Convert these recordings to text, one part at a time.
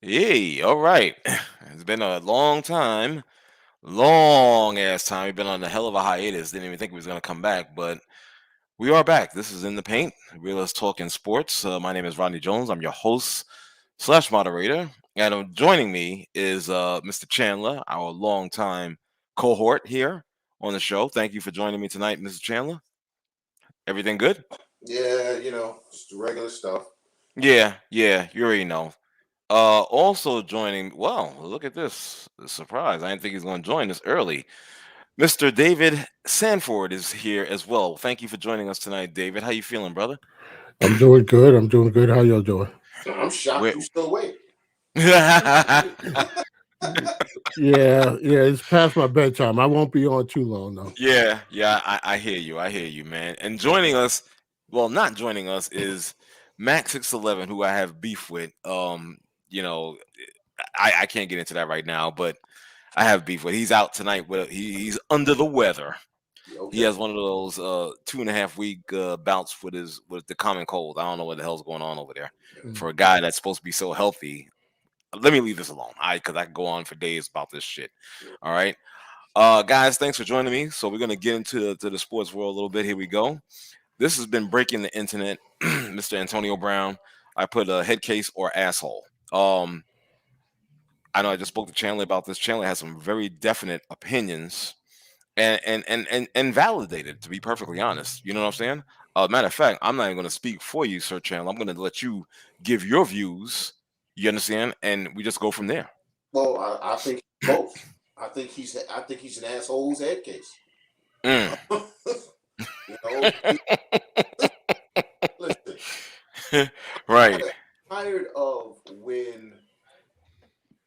Yay, all right. It's been a long ass time. We've been on a hell of a hiatus. Didn't even think we was gonna come back, but we are back. This is In the Paint. Realist Talking Sports. My name is Rodney Jones. I'm your host slash moderator, and joining me is Mr. Chandler, our longtime cohort here on the show. Thank you for joining me tonight, Mr. Chandler. Everything good? Yeah, just the regular stuff. Yeah. You already know. Also joining, well, look at this. Surprise. I didn't think he's going to join this early. Mr. David Sanford is here as well. Thank you for joining us tonight, David. How you feeling, brother? I'm doing good. I'm doing good. How y'all doing? I'm shocked We're- you still awake. Yeah. It's past my bedtime. I won't be on too long though. yeah, I hear you. I hear you, man. And joining us, well, not joining us is Max 611, who I have beef with. You know, I can't get into that right now, but I have beef with. He's out tonight. He's under the weather. He Okay. has one of those 2.5 week bouts with the common cold. I don't know what the hell's going on over there Mm. for a guy that's supposed to be so healthy. Let me leave this alone. Because I can go on for days about this shit. All right. Guys, thanks for joining me. So we're gonna get into the sports world a little bit. Here we go. This has been breaking the internet, Mr. Antonio Brown. I put a head case or asshole. I know I just spoke to Chandler about this. Chandler has some very definite opinions and validated, to be perfectly honest. You know what I'm saying? Matter of fact, I'm not even going to speak for you, Sir Chandler. I'm going to let you give your views. You understand? And we just go from there. Well, I think both. I think he's an asshole's head case. Mm. you know, listen. Right. Tired of when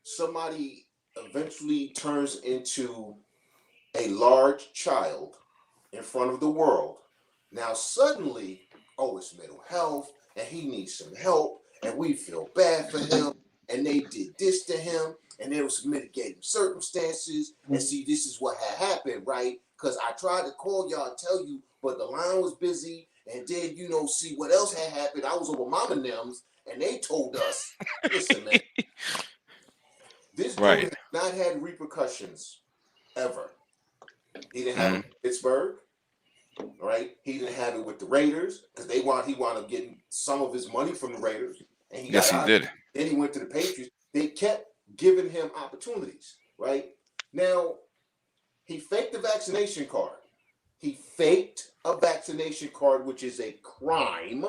somebody eventually turns into a large child in front of the world. Now suddenly, oh, it's mental health, and he needs some help, and we feel bad for him, and they did this to him, and there was some mitigating circumstances. And see, this is what had happened, right? Because I tried to call y'all and tell you, but the line was busy, and then see what else had happened. I was over Mama Nems, and they told us, listen, man, this dude Right. has not had repercussions ever. He didn't have it Mhm. in Pittsburgh. Right? He didn't have it with the Raiders because he wound up getting some of his money from the Raiders, and he got Yes, he out. did. Then he went to the Patriots. They kept giving him opportunities. Right now, he faked the vaccination card. He faked a vaccination card, which is a crime.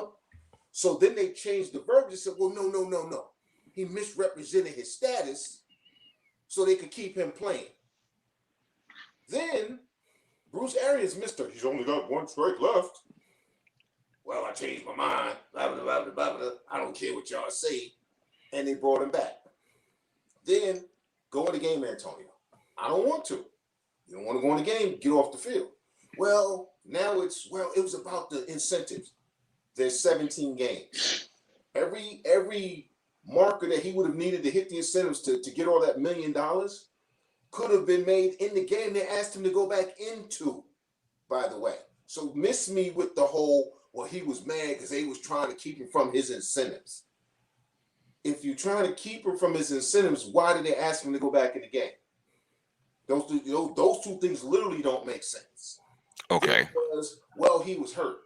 So then they changed the verbiage and said, "Well, no. He misrepresented his status so they could keep him playing." Then Bruce Arians, Mister, he's only got one strike left. Well, I changed my mind. Blah, blah, blah, blah, blah. I don't care what y'all say. And they brought him back. Then go in the game, Antonio. I don't want to. You don't want to go in the game, get off the field. Well, now it was about the incentives. There's 17 games. Every marker that he would have needed to hit the incentives to get all that $1 million could have been made in the game they asked him to go back into, by the way. So miss me with the whole, well, he was mad because they was trying to keep him from his incentives. If you're trying to keep him from his incentives, why did they ask him to go back in the game? Those two things literally don't make sense. Okay. Because, well, he was hurt.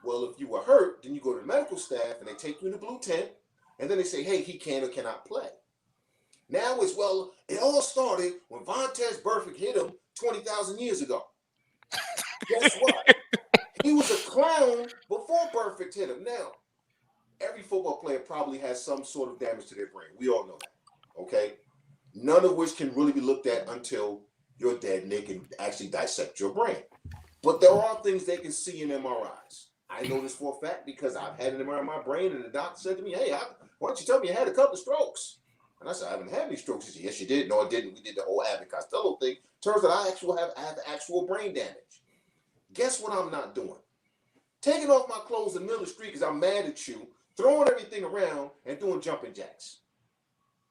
Well, if you were hurt, then you go to the medical staff and they take you in the blue tent, and then they say, hey, he can or cannot play. Now it all started when Vontaze Burfict hit him 20,000 years ago. Guess what? He was a clown before Burfict hit him. Now, every football player probably has some sort of damage to their brain. We all know that. Okay? None of which can really be looked at until you're dead and they can actually dissect your brain. But there are things they can see in MRIs. I know this for a fact because I've had an MRI in my brain, and the doctor said to me, hey, why don't you tell me I had a couple of strokes? And I said, I haven't had any strokes. He said, yes, you did. No, I didn't. We did the whole Abbott Costello thing. Turns out I have actual brain damage. Guess what I'm not doing? Taking off my clothes in the middle of the street because I'm mad at you, throwing everything around, and doing jumping jacks.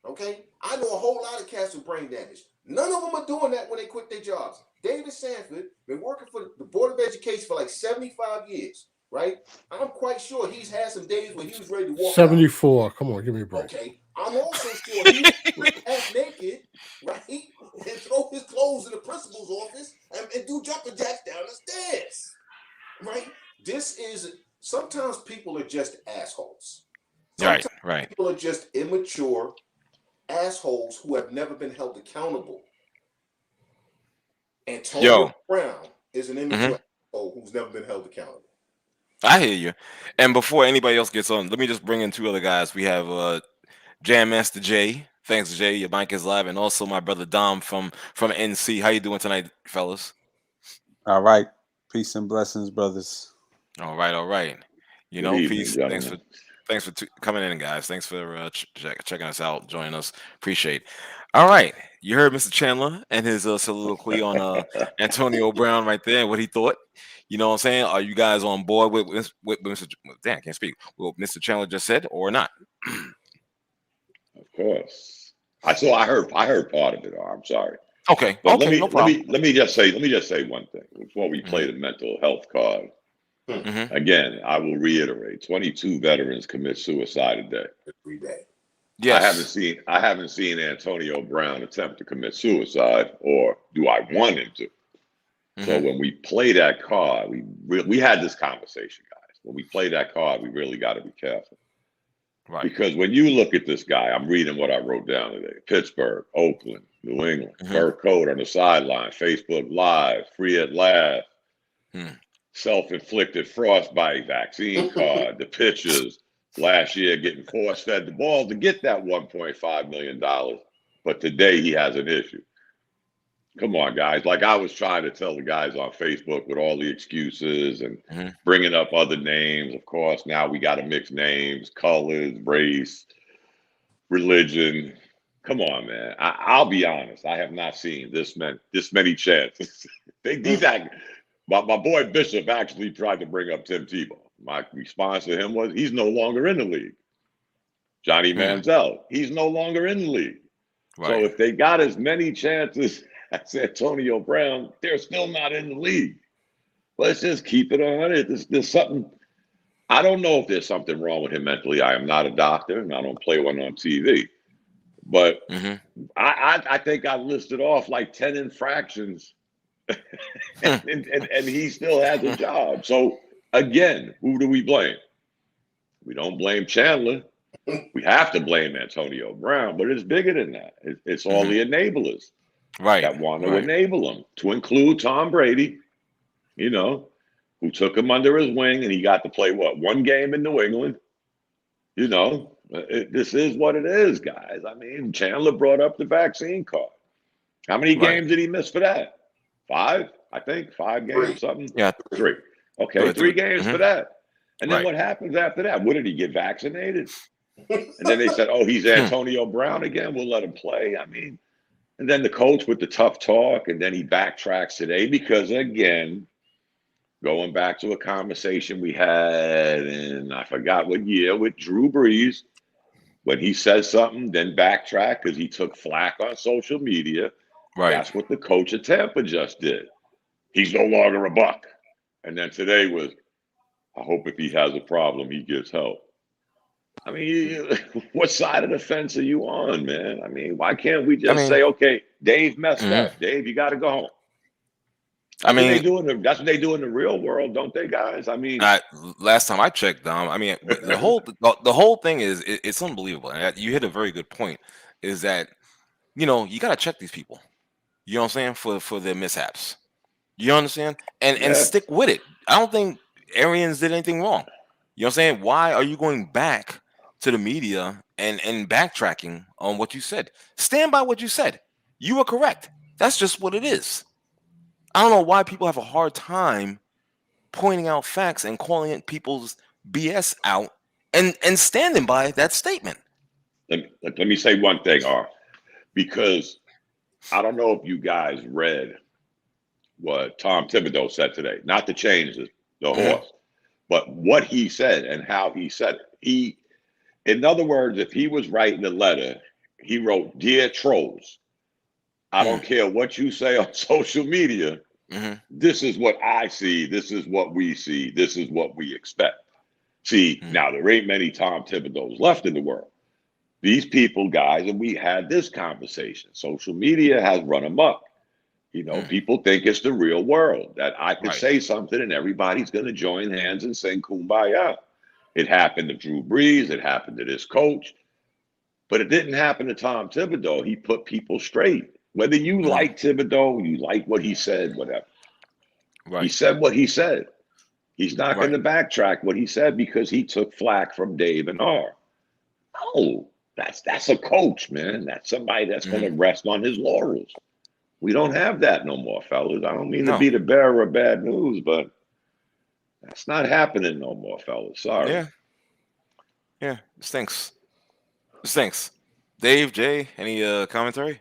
Okay? I know a whole lot of cats with brain damage. None of them are doing that when they quit their jobs. David Sanford been working for the Board of Education for like 75 years, right? I'm quite sure he's had some days where he was ready to walk out. 74. Come on, give me a break. Okay, I'm also sure he would half naked, right, and throw his clothes in the principal's office and do jumping jacks down the stairs, right? Sometimes people are just assholes. Right, Sometimes right. people are just immature assholes who have never been held accountable. Antonio Yo, Brown is an hmm immature asshole who's never been held accountable. I hear you. And before anybody else gets on, let me just bring in two other guys. We have Jam Master Jay. Thanks, Jay. Your mic is live, and also my brother Dom from NC. How you doing tonight, fellas? All right. Peace and blessings, brothers. All right, all right. You Good know, evening, peace. gentlemen. Thanks for coming in, guys. Thanks for checking us out, joining us. Appreciate. All right, you heard Mr. Chandler and his soliloquy on Antonio Brown right there, and what he thought. You know what I'm saying? Are you guys on board with Mr. Damn, I can't speak. What Mr. Chandler just said, or not? Of course. I heard part of it. I'm sorry. Okay, But okay, no problem. let me just say one thing before we play Mm-hmm. the mental health card. Mm-hmm. Again, I will reiterate: 22 veterans commit suicide a day. Every day. Yes. I haven't seen Antonio Brown attempt to commit suicide, or do I want him to? So Mm-hmm. when we play that card, we had this conversation, guys. When we play that card, we really got to be careful. Right. Because when you look at this guy, I'm reading what I wrote down today: Pittsburgh, Oakland, New England, Mm-hmm. fur coat on the sideline, Facebook Live, free at last, self-inflicted frostbite, vaccine card, the pitchers last year getting force-fed the ball to get that $1.5 million. But today he has an issue. Come on, guys. Like I was trying to tell the guys on Facebook with all the excuses and bringing up other names. Of course, now we got to mix names, colors, race, religion. Come on, man. I'll be honest. I have not seen this many chances. My boy Bishop actually tried to bring up Tim Tebow. My response to him was, he's no longer in the league. Johnny Manziel, he's no longer in the league. Right. So if they got as many chances as Antonio Brown, they're still not in the league. Let's just keep it on it. There's something. I don't know if there's something wrong with him mentally. I am not a doctor, and I don't play one on TV. But I think I listed off like 10 infractions, and he still has a job. So again, who do we blame? We don't blame Chandler. We have to blame Antonio Brown, but it's bigger than that. It's all the enablers that want to enable him, to include Tom Brady, you know, who took him under his wing, and he got to play, one game in New England. You know, this is what it is, guys. I mean, Chandler brought up the vaccine card. How many games did he miss for that? 5, I think. 5 games, something? Yeah. 3. Okay, 3 games for that. And then what happens after that? What, did he get vaccinated? And then they said, oh, he's Antonio Brown again. We'll let him play. I mean, and then the coach with the tough talk, and then he backtracks today because, again, going back to a conversation we had in, I forgot what year, with Drew Brees, when he says something, then backtrack because he took flack on social media. Right. That's what the coach of Tampa just did. He's no longer a buck. And then today was, I hope if he has a problem, he gets help. I mean, what side of the fence are you on, man? I mean, why can't we just say, okay, Dave messed up. Dave, you got to go home. That's what they do in the real world, don't they, guys? I mean, last time I checked, Dom, I mean, the whole thing is it's unbelievable. And you hit a very good point. Is that, you know, you got to check these people. You know what I'm saying, for their mishaps. You understand, and stick with it. I don't think Arians did anything wrong. You know what I'm saying? Why are you going back to the media and backtracking on what you said? Stand by what you said. You are correct. That's just what it is. I don't know why people have a hard time pointing out facts and calling people's BS out and standing by that statement. Let me say one thing, because I don't know if you guys read what Tom Thibodeau said today. Not to change the horse, but what he said and how he said it. In other words, if he was writing a letter, he wrote, "Dear trolls, I don't care what you say on social media. This is what I see. This is what we see. This is what we expect." See, now there ain't many Tom Thibodeaus left in the world. These people, guys, and we had this conversation. Social media has run amok. People think it's the real world, that I could Right. say something and everybody's going to join hands and sing Kumbaya. It happened to Drew Brees. It happened to this coach. But it didn't happen to Tom Thibodeau. He put people straight. Whether you like Thibodeau, you like what he said, whatever. Right. He said what he said. He's not Right. going to backtrack what he said because he took flack from Dave and R. No, that's a coach, man. That's somebody that's going to rest on his laurels. We don't have that no more, fellas. I don't mean to No. be the bearer of bad news, but that's not happening no more, fellas. Sorry. Yeah. Yeah. It stinks. It stinks. Dave, Jay, any commentary?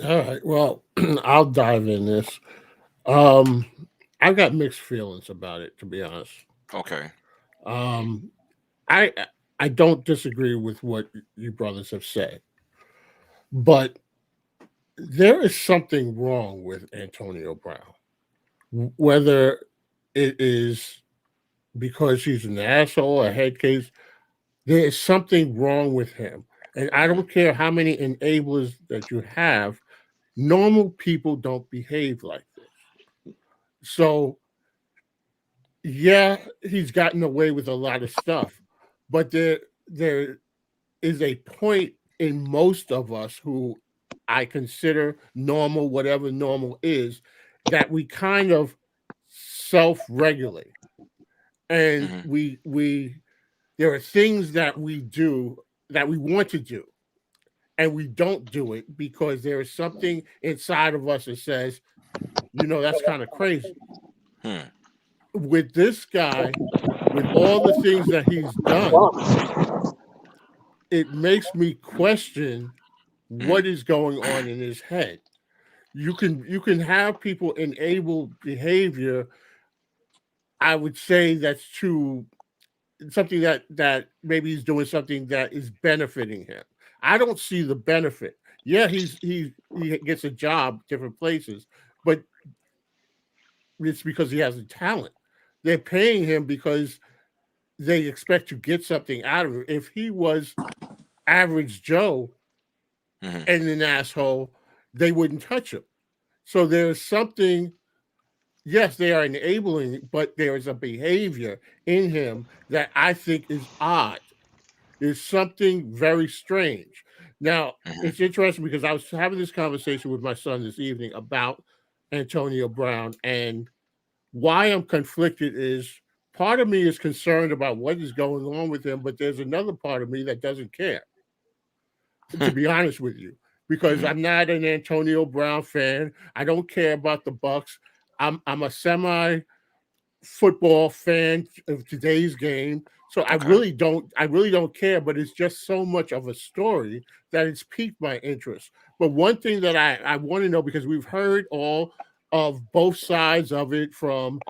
All right. Well, I'll dive in this. I've got mixed feelings about it, to be honest. Okay. I don't disagree with what you brothers have said, but there is something wrong with Antonio Brown. Whether it is because he's an asshole, a head case, there is something wrong with him. And I don't care how many enablers that you have, normal people don't behave like this. So, yeah, he's gotten away with a lot of stuff, but there is a point in most of us who I consider normal, whatever normal is, that we kind of self-regulate. And we there are things that we do that we want to do, and we don't do it because there is something inside of us that says, that's kind of crazy. With this guy, with all the things that he's done, it makes me question what is going on in his head. You can have people enable behavior. I would say that's true. Something that maybe he's doing something that is benefiting him. I don't see the benefit. Yeah, he gets a job different places, but it's because he has a talent. They're paying him because they expect to get something out of it. If he was average Joe and an asshole, they wouldn't touch him. So there's something. Yes, they are enabling, but there is a behavior in him that I think is odd. There's something very strange. Now, it's interesting because I was having this conversation with my son this evening about Antonio Brown, and why I'm conflicted is part of me is concerned about what is going on with him, but there's another part of me that doesn't care, to be honest with you, because I'm not an Antonio Brown fan. I don't care about the Bucks. I'm a semi football fan of today's game. So I really don't care, but it's just so much of a story that it's piqued my interest. But one thing that I want to know, because we've heard all of both sides of it, from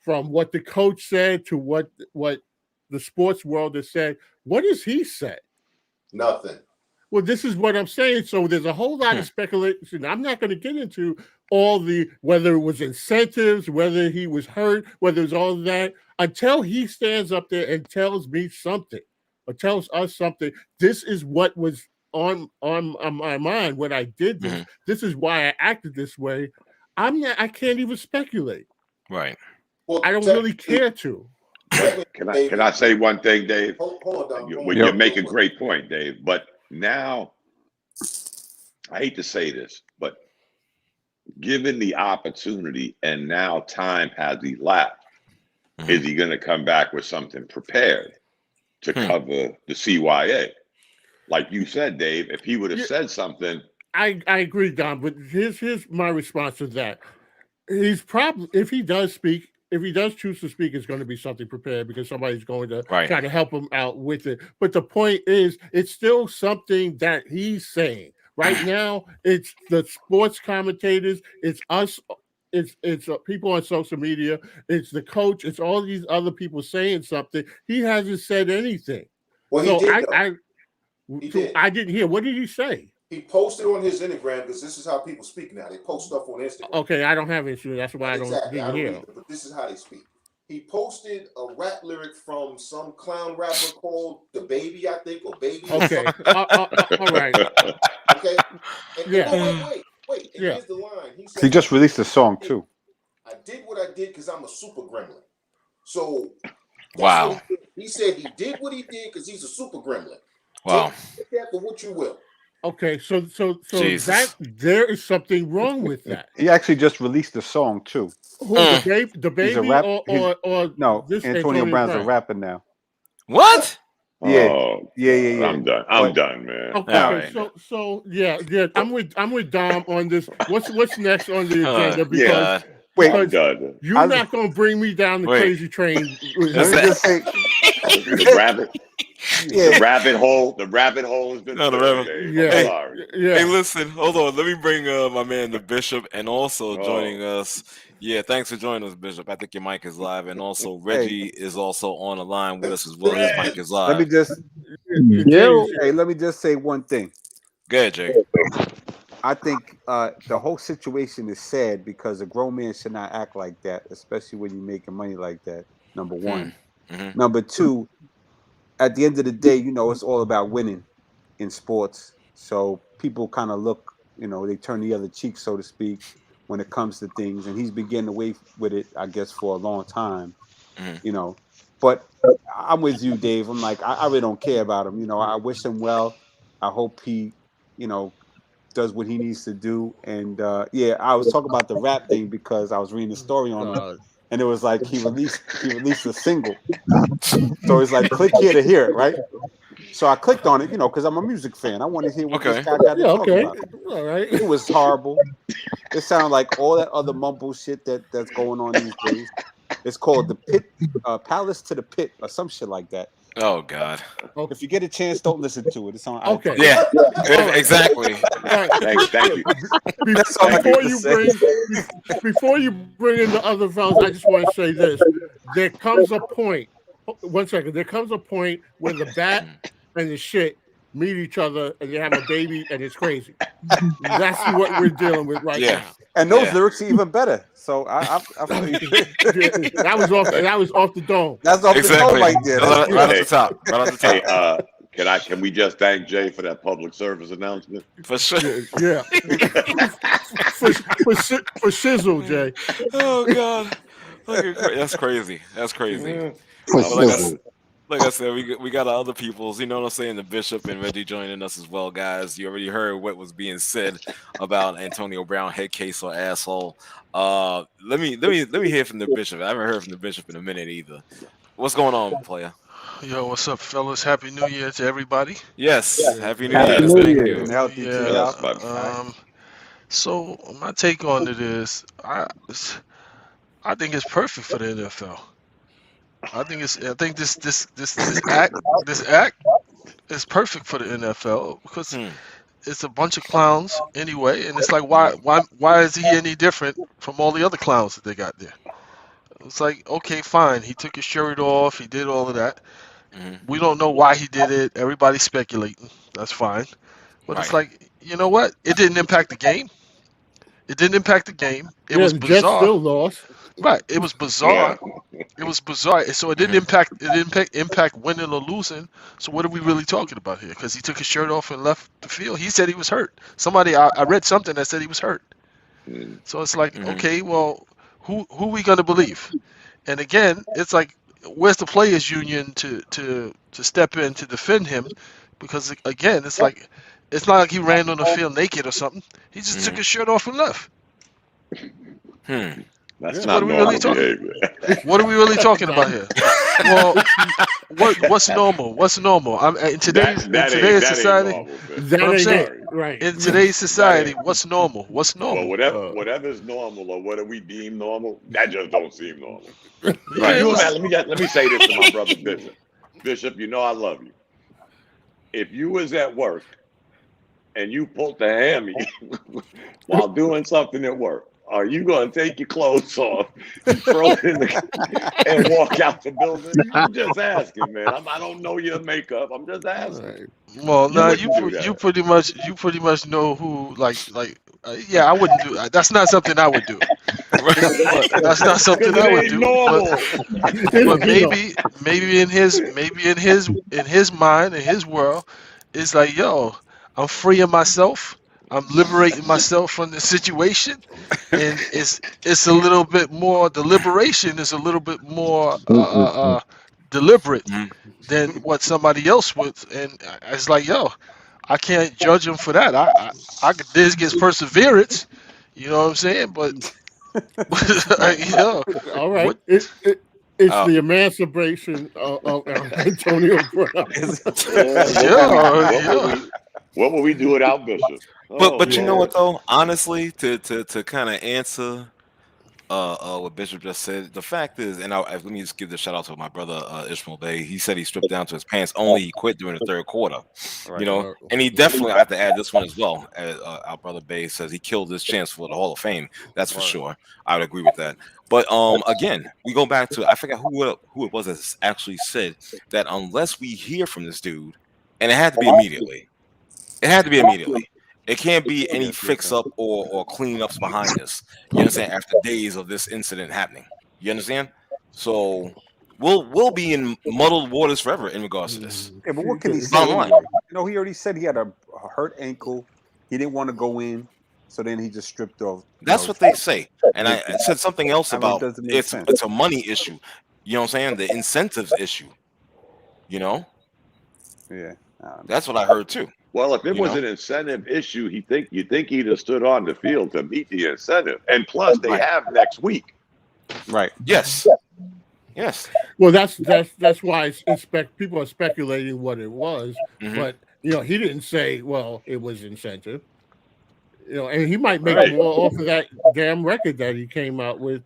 what the coach said to what the sports world has said. What does he say? Nothing. Well, this is what I'm saying. So there's a whole lot of speculation. I'm not going to get into all the, whether it was incentives, whether he was hurt, whether it was all of that, until he stands up there and tells me something, or tells us something. This is what was on my mind when I did this. This is why I acted this way. I can't even speculate. Right. Well, I don't really care to. Can I say one thing, Dave? Hold on. You make a great point, Dave. But now, I hate to say this, but given the opportunity and now time has elapsed, is he going to come back with something prepared to cover the CYA? Like you said, Dave, if he would have said something. I agree, Don, but here's my response to that. He's probably, if he does choose to speak, it's going to be something prepared, because somebody's going to try to help him out with it. But the point is, it's still something that he's saying. Right now, it's the sports commentators, it's us, it's people on social media, it's the coach, it's all these other people saying something. He hasn't said anything. Well, so he did. I didn't hear. What did he say? He posted on his Instagram, because this is how people speak now. They post stuff on Instagram. Okay, I don't have Instagram. That's why I exactly. didn't hear. Either, but this is how they speak. He posted a rap lyric from some clown rapper called The Baby, I think, or Baby. Okay. All right. Okay. And wait. And here's the line. He said, He just released a song too. I did what I did because I'm a super gremlin. So Wow. he said he did what he did because he's a super gremlin. Wow. Take that for what you will. Okay, so Jesus. that there is something wrong with that. He actually just released a song too. Who the He's a baby rap- or No, this Antonio Brown's Brown? a rapper now. What? Yeah. Oh, Yeah. I'm done. I'm done, man. Okay, All right. so yeah. I'm with Dom on this. What's next on the agenda? Because God. Wait, I'm done. you're not gonna bring me down the Wait. crazy train. let me just say, The rabbit. The rabbit hole. The rabbit hole has been. No, the filled, rabbit- Dave. Yeah. I'm sorry. Yeah. Hey, listen, hold on. Let me bring my man, the Bishop, and also Oh. joining us. Yeah, thanks for joining us, Bishop. I think your mic is live, and also Reggie is also on the line with us as well. His mic is live. let me just let me just say one thing. Go ahead, Jay. I think the whole situation is sad because a grown man should not act like that, especially when you're making money like that. Number one. Mhm. Number two, at the end of the day, it's all about winning in sports. So people kind of look, they turn the other cheek, so to speak, when it comes to things. And he's been getting away with it, I guess, for a long time. Mhm. But I'm with you, Dave. I'm like, I really don't care about him. I wish him well. I hope he, does what he needs to do. And I was talking about the rap thing because I was reading the story on him, and it was like he released a single. So it's like, click here to hear it, right? So I clicked on it, because I'm a music fan. I want to hear what this guy got to talk about. All right. It was horrible. It sounded like all that other mumble shit that's going on these days. It's called the Pit, Palace to the Pit, or some shit like that. Oh God. If you get a chance, don't listen to it. It's on Okay. iTunes. Yeah. Exactly. Thank you. That's all I got to say. Before you bring in the other fellas, I just want to say this. There comes a point. 1 second. There comes a point where the bat and the shit meet each other and they have a baby and it's crazy. That's what we're dealing with right now. And those lyrics are even better. So I feel you. That was off the dome. That's off the dome right there. Right off the top. Right off the top. Hey, can we just thank Jay for that public service announcement? For sure. Yeah. for shizzle, Jay. Oh God. That's crazy. That's crazy. Like I said, we got our other peoples, you know what I'm saying? The Bishop and Reggie joining us as well, guys. You already heard what was being said about Antonio Brown, head case or asshole. Let me hear from the Bishop. I haven't heard from the Bishop in a minute either. What's going on, player? Yo, what's up, fellas? Happy New Year to everybody. Yes, Happy New Happy Year. New Thank Year. you. And healthy to you out. So my take on it is, I think it's perfect for the NFL. I think this act is perfect for the NFL because it's a bunch of clowns anyway, and it's like why is he any different from all the other clowns that they got there? It's like, okay, fine, he took his shirt off, he did all of that. We don't know why he did it. Everybody's speculating. That's fine, but it's like, you know what? It didn't impact the game. It didn't impact the game. It was bizarre. Jets still lost. Right. It was bizarre. It was bizarre. So it didn't impact winning or losing. So what are we really talking about here? Because he took his shirt off and left the field. He said he was hurt. I read something that said he was hurt. So it's like, okay, well, who we gonna believe? And again, it's like, where's the players union to step in to defend him? Because again, it's like, it's not like he ran on the field naked or something. He just took his shirt off and left. That's not normal behavior. What are we really talking about here? Well, what's normal? What's normal? In today's society, in today's society, what's normal? What's normal? Well, whatever's normal or what we deem normal, that just don't seem normal. Right. Let me say this to my brother Bishop. Bishop, you know I love you. If you was at work and you pulled the hammy while doing something at work, are you going to take your clothes off, throw it in and walk out the building? I'm just asking, man. I don't know your makeup. I'm just asking. Well, you pretty much know who like Yeah, I wouldn't do. That's not something I would do. But that's not something Because I it would ain't do. normal. But maybe in his mind, in his world, it's like, yo, I'm freeing myself. I'm liberating myself from the situation, and it's a little bit more. The liberation is a little bit more deliberate Mhm. than what somebody else would. And it's like, yo, I can't judge him for that. This gets perseverance. You know what I'm saying? But you know, All right. what? It's Uh, the emancipation of Antonio Brown. Yeah. What would we do without Bishop? but Oh but you know Lord. what though? Honestly, to kind of answer what Bishop just said, the fact is, and let me just give the shout out to my brother Ishmael Bay. He said he stripped down to his pants only. He quit during the third quarter. You Right. know, and he definitely, I have to add this one as well. Our brother Bay says he killed his chance for the Hall of Fame. That's for Right. sure. I would agree with that. But again, we go back to, I forgot who it was that actually said that unless we hear from this dude, and it had to be immediately. It had to be immediately. It can't be any fix up or cleanups behind this. You understand? After days of this incident happening, you understand? So we'll be in muddled waters forever in regards to this. Yeah, but what can he say Bottom line. anyway? You know, he already said he had a hurt ankle. He didn't want to go in, so then he just stripped off. That's what they say. And I said something else I mean, it about doesn't make sense. it's a money issue. You know what I'm saying? The incentives issue. You know, Yeah. I don't know. that's what I heard too. Well, if it You was know? an incentive issue, you think he'd have stood on the field to meet the incentive. And plus, they have next week. Right. Yes. Yes. Well, that's why people are speculating what it was, Mhm. but he didn't say, well, it was incentive. And he might make Right. more off of that damn record that he came out with.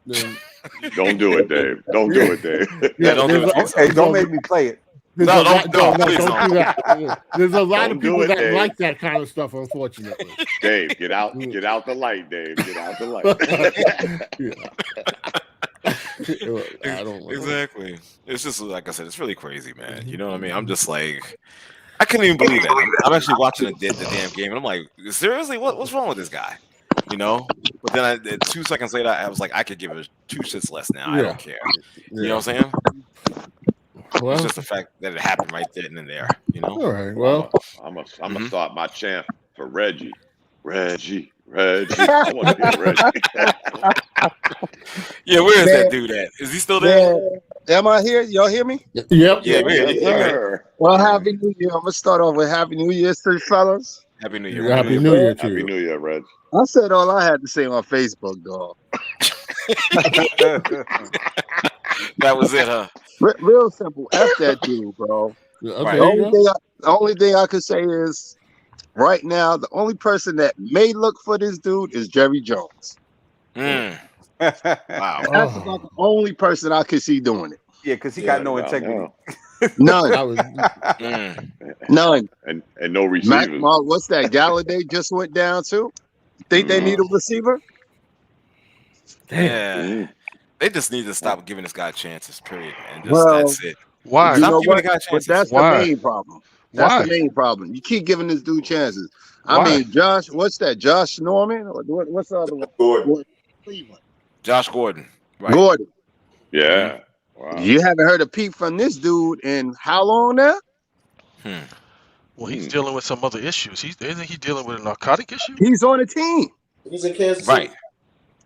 Don't do it, Dave. Don't do it, Dave. Yeah, don't do there's it. a- Hey, don't make me play it. there's No, a lot- don't, no, please don't don't. do that. There's a lot Don't of do people it, that Dave. like that kind of stuff, unfortunately. Dave, get out the light, Dave. Get out the light. I don't know. Exactly. It's just like I said, it's really crazy, man. You know what I mean? I'm just like, I couldn't even believe that. I'm actually watching the damn game, and I'm like, seriously, what's wrong with this guy? You know? But then 2 seconds later, I was like, I could give it 2 shits less now. I don't care. You know what I'm saying? Well, It's just the fact that it happened right then and there. You know? all right. Well, I'm gonna start my chant for Reggie. Reggie. I want to hear Reggie. Yeah, where is that dude at? Is he still there? Yeah. Am I here? Y'all hear me? yep. Yeah, Yes, yeah. sir. Well, Happy New Year. I'm going to start off with Happy New Year to the fellas. Happy New Year. Happy New Year to Happy you. New Year, Reg. I said all I had to say on Facebook, dog. That was it, huh? Real simple. F that dude, bro. Right. There you go. The only thing I could say is right now, the only person that may look for this dude is Jerry Jones. Mm, Wow. That's about the only person I could see doing it. Yeah, because he got no Wow, integrity. None. I was, mm. None. And no Mac, receivers. what's that? Galladay just went down too. Think they need a receiver? Yeah. Mm. They just need to stop giving this guy chances, period. And just Well, that's it. Why? You Stop know giving what? the guy But chances. that's Why? the main problem. That's Why? the main problem. You keep giving this dude chances. I Why? mean, Josh, what's that? Josh Norman? Or what's the other one? Gordon. Cleveland. Josh Gordon. Right. Gordon. Yeah. Wow. You haven't heard a peep from this dude in how long now? Hmm. Well, he's Mm. dealing with some other issues. Isn't he dealing with a narcotic issue? He's on the team. He's in Kansas City. Right.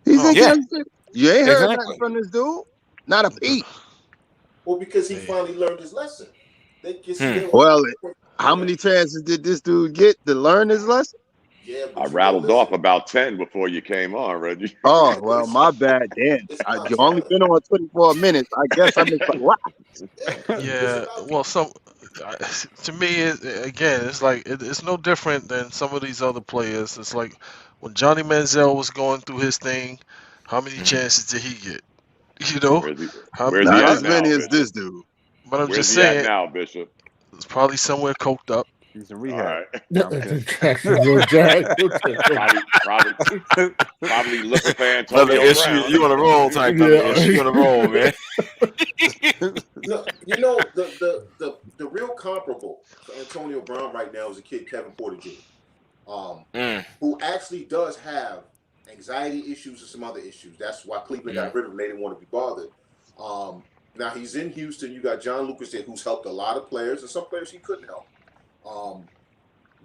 He's in Yeah. Kansas City. You ain't heard Exactly. nothing from this dude? Not a peep. Well, because he Man. finally learned his lesson. They just Well, how many chances did this dude get to learn his lesson? Yeah, but I you rattled listen. off about 10 before you came on, Reggie. Oh, well, my bad. Damn. You only been on 24 minutes. I guess I missed a lot. Yeah. Well, to me, it's like it's no different than some of these other players. It's like when Johnny Manziel was going through his thing. How many chances did he get? You know, Where's he, how where's many? he Not at as now, many as Bishop? this dude. But I'm Where's just he at saying, now, Bishop? it's probably somewhere coked up. He's in All rehab. right. No, I'm kidding. Jacksonville Jaguars. Probably looking for Another Antonio issue. Brown. You on a roll type of Yeah. issue. You on a roll, man. No, you know the real comparable for Antonio Brown right now is a kid Kevin Porter Jr. Mm. who actually does have anxiety issues and some other issues. That's why Cleveland got rid of him. They didn't want to be bothered. Now he's in Houston. You got John Lucas there, who's helped a lot of players, and some players he couldn't help.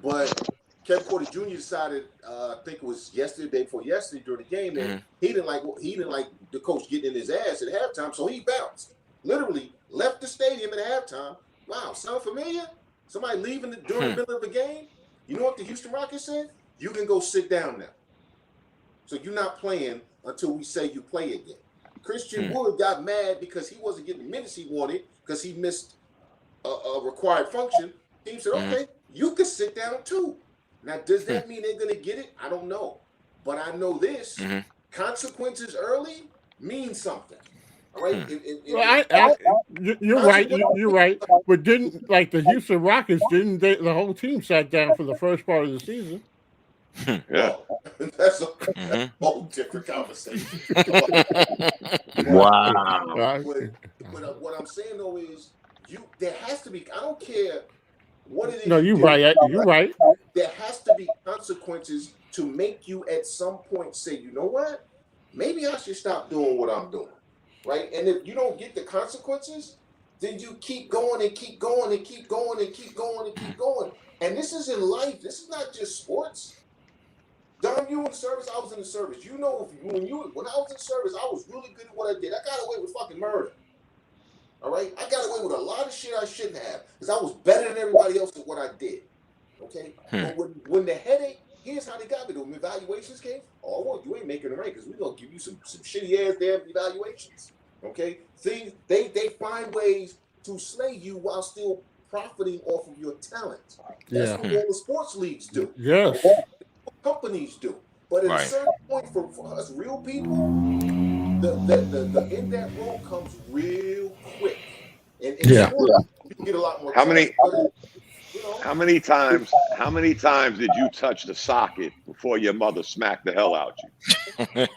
But Kevin Porter Jr. decided, I think it was yesterday, before yesterday during the game, that he didn't like the coach getting in his ass at halftime, so he bounced. Literally left the stadium at halftime. Wow, sound familiar? Somebody leaving during the middle of the game? You know what the Houston Rockets said? You can go sit down now. So you're not playing until we say you play again. Christian Wood got mad because he wasn't getting the minutes he wanted because he missed a required function. Team said, okay, you can sit down too. Now, does that mean they're going to get it? I don't know. But I know this. Consequences early mean something. All right? You're right. You're right. But didn't, like, the Houston Rockets, the whole team sat down for the first part of the season? Yeah. That's a whole different conversation. Wow. But what I'm saying, though, is there has to be, I don't care what it is. No, you're right. You're right. There has to be consequences to make you at some point say, you know what? Maybe I should stop doing what I'm doing. Right? And if you don't get the consequences, then you keep going and keep going and keep going and keep going and keep going. And this is in life. This is not just sports. Dom, you in the service, I was in the service. You know, when I was in service, I was really good at what I did. I got away with fucking murder. All right? I got away with a lot of shit I shouldn't have because I was better than everybody else at what I did. Okay? But when the headache, here's how they got me. When evaluations came, oh, well, you ain't making it right because we're going to give you some shitty ass damn evaluations. Okay? Things, they find ways to slay you while still profiting off of your talent. That's what all the sports leagues do. Yes. Companies do. But at a certain point for us real people, the in that role comes real quick. And sports, you can get a lot more How many times, how many times did you touch the socket before your mother smacked the hell out you?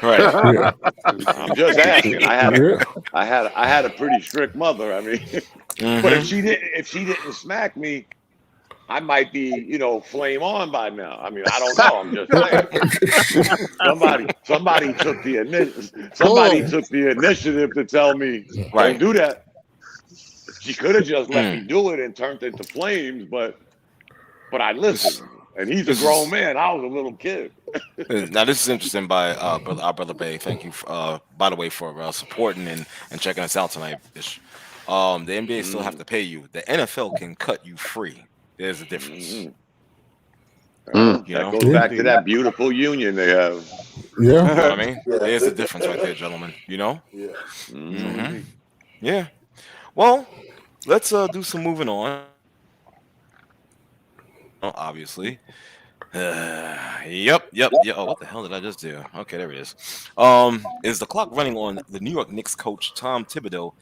Right. I'm just asking. I had a pretty strict mother. I mean, but if she didn't smack me, I might be, flame on by now. I mean, I don't know. I'm just saying. Somebody took the initiative to tell me, don't do that. She could have just let me do it and turned into flames, but I listened. And he's a grown man. I was a little kid. Now this is interesting by our brother Bay. Thank you, by the way, for supporting and checking us out tonight. The NBA still have to pay you. The NFL can cut you free. There's a difference. That goes back to that beautiful union they have. Yeah. You know what I mean? There's a difference right there, gentlemen. You know? Yeah. Yeah. Well, let's do some moving on. Obviously. Yep. Oh, what the hell did I just do? Okay, there it is. Is the clock running on the New York Knicks coach Tom Thibodeau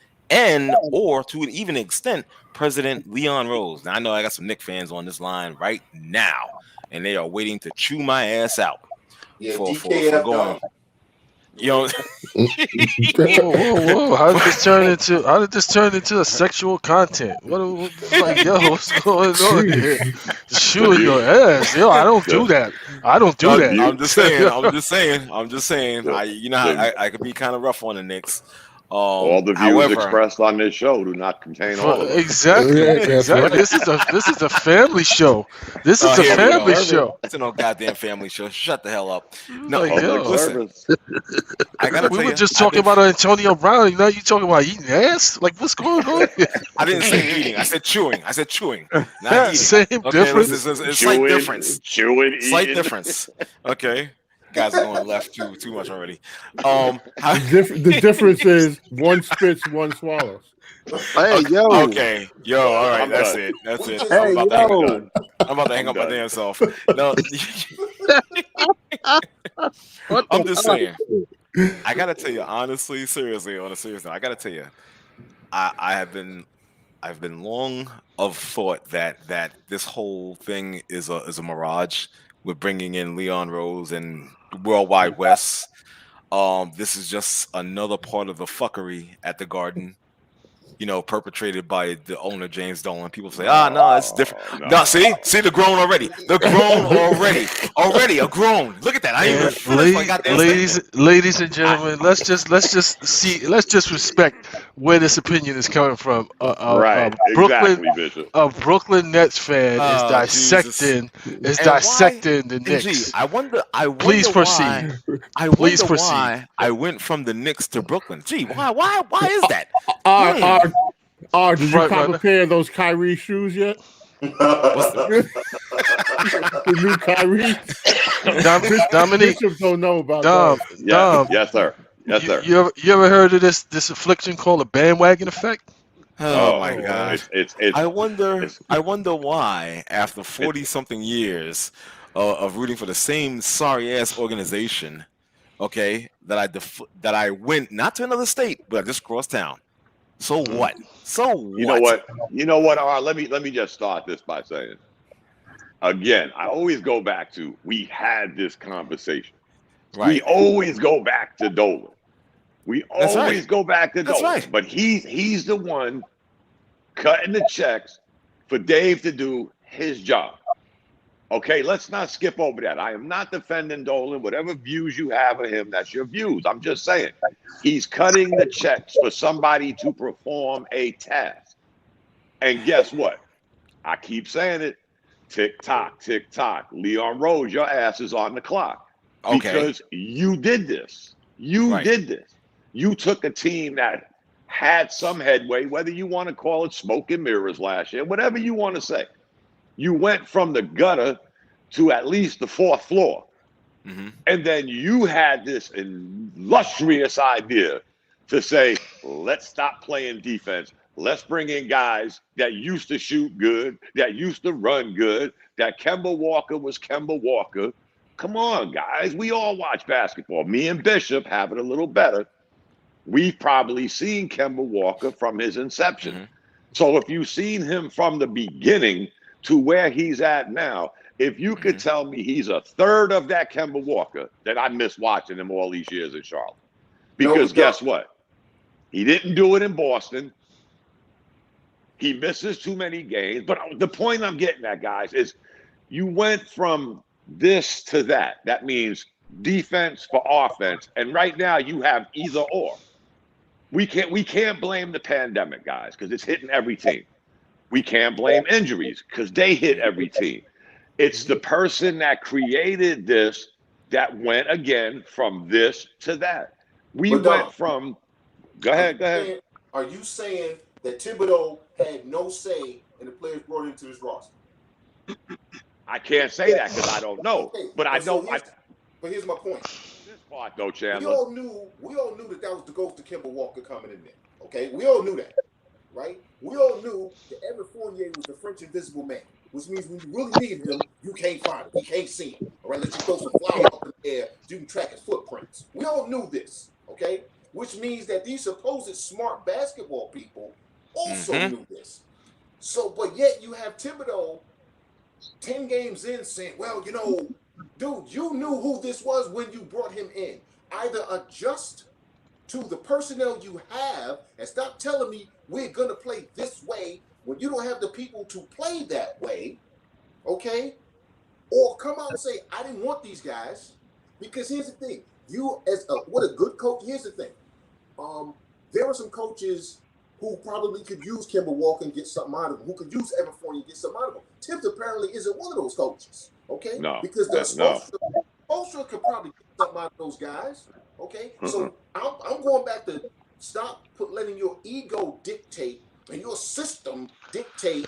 or to an even extent, President Leon Rose? Now I know I got some Knicks fans on this line right now, and they are waiting to chew my ass out for going. Whoa! How did this turn into a sexual content? What's going on here? Chewing your ass, I don't do that. that. I'm just saying. I could be kind of rough on the Knicks. All the views expressed on this show do not contain all of it. Exactly. This is a family show. This is a family show. It's no goddamn family show. Shut the hell up. No, listen. I gotta tell you, we were just talking about Antonio Brown. Now you talking about eating ass? Like, what's going on here? I didn't say eating. I said chewing. Not eating. Same difference. It's slight difference. Chewing. Slight difference. Okay. Guys are going left too much already. The difference is one spits, one swallows. Hey, yo. Okay. All right. That's it. Hey, I'm about to hang up my damn self. No. I'm just saying. I gotta tell you, honestly, seriously, on a serious note, I gotta tell you, I've been long of thought that this whole thing is a mirage with bringing in Leon Rose and World Wide West. This is just another part of the fuckery at the Garden. perpetrated by the owner James Dolan. People say, no, it's different. No, No. see the grown already. The grown already a grown. Look at that. I ain't even And finished my goddamn statement. ladies and gentlemen, let's just respect where this opinion is coming from. Right. Exactly, Bishop. A Brooklyn Nets fan is Oh, Jesus. dissecting And dissecting the And G, Knicks. I wonder Please why. proceed. I Please wonder proceed. why I went from the Knicks to Brooklyn. Gee, why is that? Did you Front cop a runner. pair of those Kyrie shoes yet? The new Kyrie. Dominique, Bishop don't know about Dom, that. Dom, Yes, sir. Yes, sir. you ever heard of this affliction called a bandwagon effect? Oh my Oh, God. It's I wonder why after 40 something years of rooting for the same sorry ass organization, okay, that I went not to another state, but I just crossed town. So what? So what? You know what? You know what? Let me just start this by saying, again, I always go back to we had this conversation. We Right. always go back to Dolan. We That's always right. go back to That's Dolan. right. But he's the one cutting the checks for Dave to do his job. Okay, let's not skip over that. I am not defending Dolan. Whatever views you have of him, that's your views. I'm just saying he's cutting the checks for somebody to perform a task. And guess what? I keep saying it. Tick tock, tick tock. Leon Rose, your ass is on the clock. Okay. Because you did this. You Right. did this. You took a team that had some headway, whether you want to call it smoke and mirrors last year, whatever you want to say. You went from the gutter to at least the fourth floor. Mm-hmm. And then you had this illustrious idea to say, let's stop playing defense. Let's bring in guys that used to shoot good, that used to run good, that Kemba Walker was Kemba Walker. Come on, guys. We all watch basketball. Me and Bishop have it a little better. We've probably seen Kemba Walker from his inception. Mm-hmm. So if you've seen him from the beginning to where he's at now, if you could tell me he's a third of that Kemba Walker, then I miss watching him all these years in Charlotte. Because guess what? He didn't do it in Boston. He misses too many games. But the point I'm getting at, guys, is you went from this to that. That means defense for offense. And right now you have either or. We can't blame the pandemic, guys, because it's hitting every team. We can't blame injuries because they hit every team. It's the person that created this that went again from this to that. We went from. Go ahead. Are you saying that Thibodeau had no say in the players brought into this roster? I can't say that because I don't know, Okay, but I know. But here's my point. This part though, Chandler. We all knew that was the ghost of Kemba Walker coming in there. Okay, we all knew that, right? We all knew that Evan Fournier was the French Invisible Man, which means when you really need him, you can't find him. You can't see him. All right, let you throw some flowers up in the air so you can track his footprints. We all knew this, okay? Which means that these supposed smart basketball people also knew this. So, but yet you have Thibodeau 10 games in saying, well, dude, you knew who this was when you brought him in. Either adjust to the personnel you have and stop telling me we're going to play this way when you don't have the people to play that way, okay? Or come out and say, I didn't want these guys. Because here's the thing. You, what a good coach, here's the thing. There are some coaches who probably could use Kemba Walker and get something out of him, who could use Evan Fournier and get something out of him. Tibbs apparently isn't one of those coaches, okay? No. Because Spoelstra could probably get something out of those guys, okay? So I'm going back to stop letting your ego dictate and your system dictate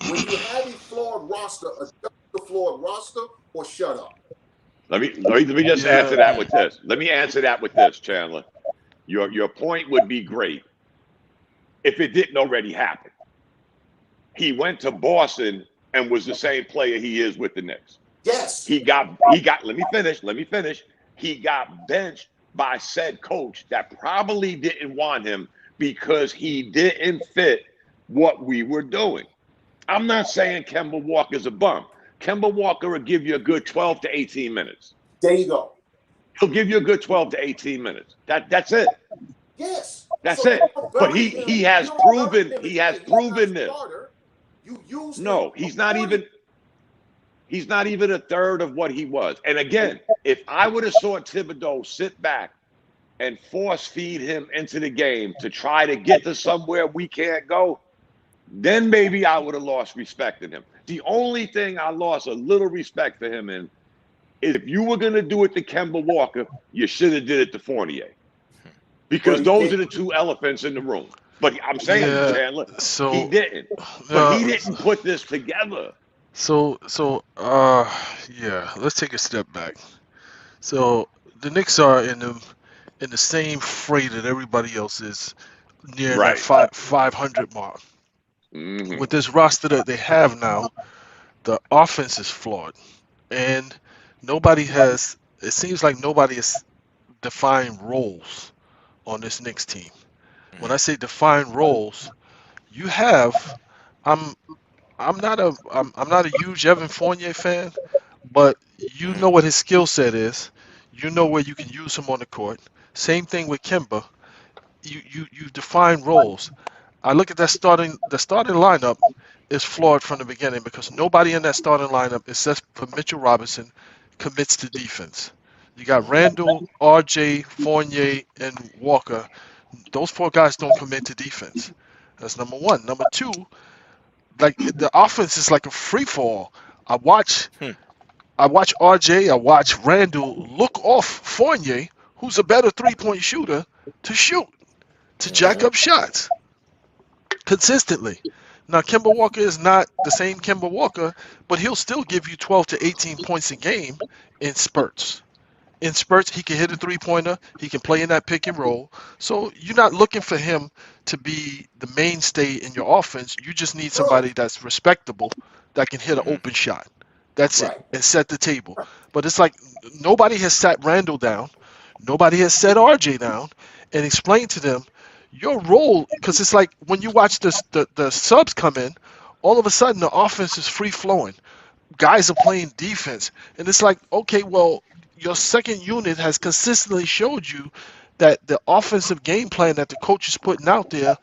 when you have a flawed roster, adjust the flawed roster or shut up. Let me just answer that with this. Let me answer that with this, Chandler. Your point would be great if it didn't already happen. He went to Boston and was the same player he is with the Knicks. Yes. He got let me finish. He got benched by said coach that probably didn't want him because he didn't fit what we were doing. I'm not saying Kemba Walker's a bum. Kemba Walker will give you a good 12 to 18 minutes. There you go. He'll give you a good 12 to 18 minutes. That's it. Yes. That's So you it. don't But bury him. he You has don't bury proven him he and has say he's not proven a this. starter. You use him No, he's not even a third of what he was. And again, if I would have saw Thibodeau sit back and force feed him into the game to try to get to somewhere we can't go, then maybe I would have lost respect in him. The only thing I lost a little respect for him in is if you were going to do it to Kemba Walker, you should have did it to Fournier. Because But he those are didn't. the two elephants in the room. But I'm saying, Yeah. Chandler, he So, didn't. But he didn't put this together. yeah. Let's take a step back. So the Knicks are in the same freight that everybody else is, near that Right. 500 mark. Mm-hmm. With this roster that they have now, the offense is flawed, and nobody has. It seems like nobody has defined roles on this Knicks team. When I say define roles, you have. I'm I'm not a huge Evan Fournier fan, but you know what his skill set is. You know where you can use him on the court. Same thing with Kimba. You define roles. I look at the starting lineup is flawed from the beginning because nobody in that starting lineup, except for Mitchell Robinson, commits to defense. You got Randall, RJ, Fournier, and Walker. Those four guys don't commit to defense. That's number one. Number two, like the offense is like a free fall. I watch Hmm. I watch RJ, I watch Randall look off Fournier, who's a better 3-point shooter, to shoot, to jack up shots consistently. Now, Kemba Walker is not the same Kemba Walker, but he'll still give you 12 to 18 points a game in spurts. In spurts, he can hit a 3-pointer. He can play in that pick and roll. So you're not looking for him to be the mainstay in your offense. You just need No. somebody that's respectable that can hit an open shot. That's it, Right. and set the table. But it's like nobody has sat Randall down. Nobody has set RJ down and explained to them your role. Because it's like when you watch the subs come in, all of a sudden the offense is free flowing. Guys are playing defense. And it's like, okay, well, your second unit has consistently showed you that the offensive game plan that the coach is putting out there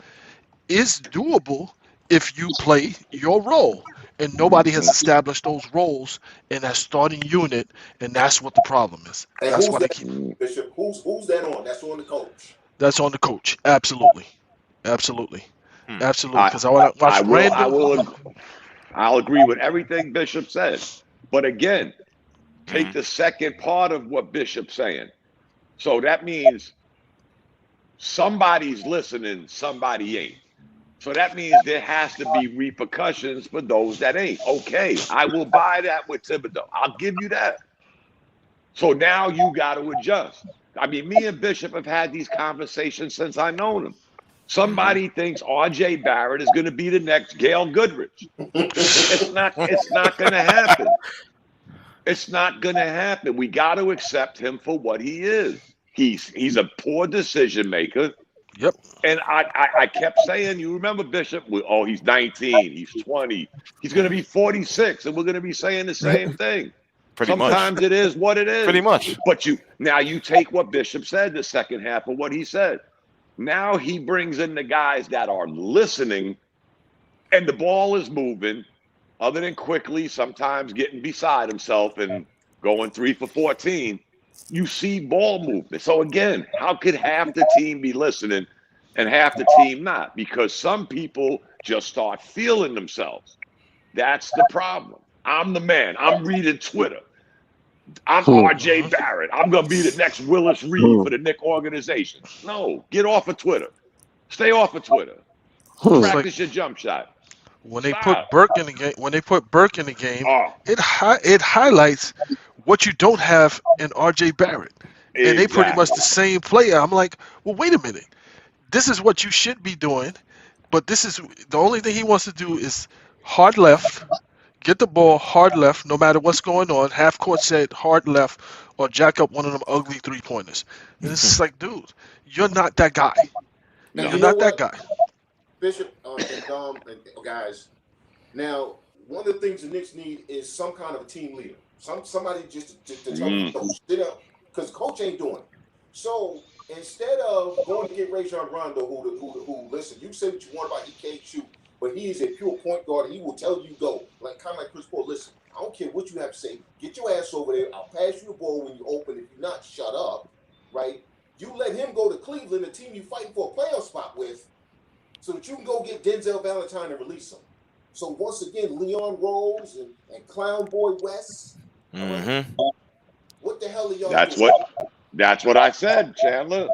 is doable if you play your role. And nobody has established those roles in that starting unit, and that's what the problem is. And That's who's why they that, keep. Bishop? Who's that on? That's on the coach. That's on the coach. Absolutely, absolutely, Hmm. absolutely. I Because I want to watch Randall. I'll agree with everything Bishop said. But again, take Mhm. the second part of what Bishop's saying. So that means somebody's listening, somebody ain't. So that means there has to be repercussions for those that ain't. Okay, I will buy that with Thibodeau. I'll give you that. So now you got to adjust. I mean, me and Bishop have had these conversations since I known him. Somebody thinks R.J. Barrett is going to be the next Gail Goodrich. It's not. It's not going to happen. It's not going to happen. We got to accept him for what he is. He's a poor decision maker. Yep. And I kept saying, you remember Bishop? Oh, he's 19, he's 20, he's going to be 46, and we're going to be saying the same thing. Pretty much. Sometimes it is what it Pretty is. much. But you take what Bishop said, the second half of what he said. Now he brings in the guys that are listening, and the ball is moving, other than quickly sometimes getting beside himself and going 3 for 14. You see ball movement. So again, how could half the team be listening and half the team not? Because some people just start feeling themselves. That's the problem. I'm the man. I'm reading Twitter. I'm R.J. Barrett. I'm going to be the next Willis Reed for the Knicks organization. No, get off of Twitter. Stay off of Twitter. It's like Practice your jump shot. when they Stop. put Burke in the game. When they put Burke in the game, Oh, it highlights what you don't have in R.J. Barrett, and they pretty much exactly. the same player. I'm like, well, wait a minute. This is what you should be doing, but this is the only thing he wants to do is hard left, get the ball hard left, no matter what's going on. Half court set, hard left, or jack up one of them ugly 3-pointers. And it's just like, dude, you're not that guy. Now No. you You're know not that what, guy. Bishop and Dom and guys. Now, one of the things the Knicks need is some kind of a team leader. Somebody just to tell the coach, sit up, because the coach ain't doing it. So instead of going to get Rajon Rondo, who listen, you say what you want about he can't shoot, but he is a pure point guard and he will tell you go. Like kind of like Chris Paul, listen, I don't care what you have to say. Get your ass over there. I'll pass you the ball when you open. If you're not, shut up. Right? You let him go to Cleveland, a team you fighting for a playoff spot with, so that you can go get Denzel Valentine and release him. So once again, Leon Rose and Clown Boy West. Mm-hmm. What the hell are y'all That's doing? that's what I said, Chandler.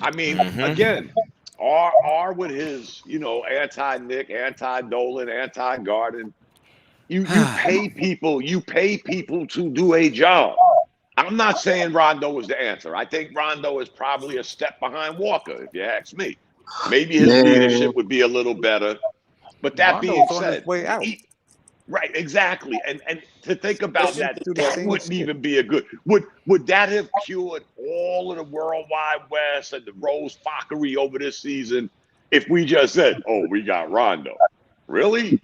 I mean, Mhm. again, R with his, anti-Nick, anti-Dolan, anti-Garden. You pay people to do a job. I'm not saying Rondo is the answer. I think Rondo is probably a step behind Walker, if you ask me. Maybe his Man. leadership would be a little better. But that being Rondo's on said, his way out. right, exactly. And to think about Listen, that, do the that same wouldn't shit. even be a good. Would that have cured all of the worldwide West and the Rose fuckery over this season if we just said, "Oh, we got Rondo"? Really?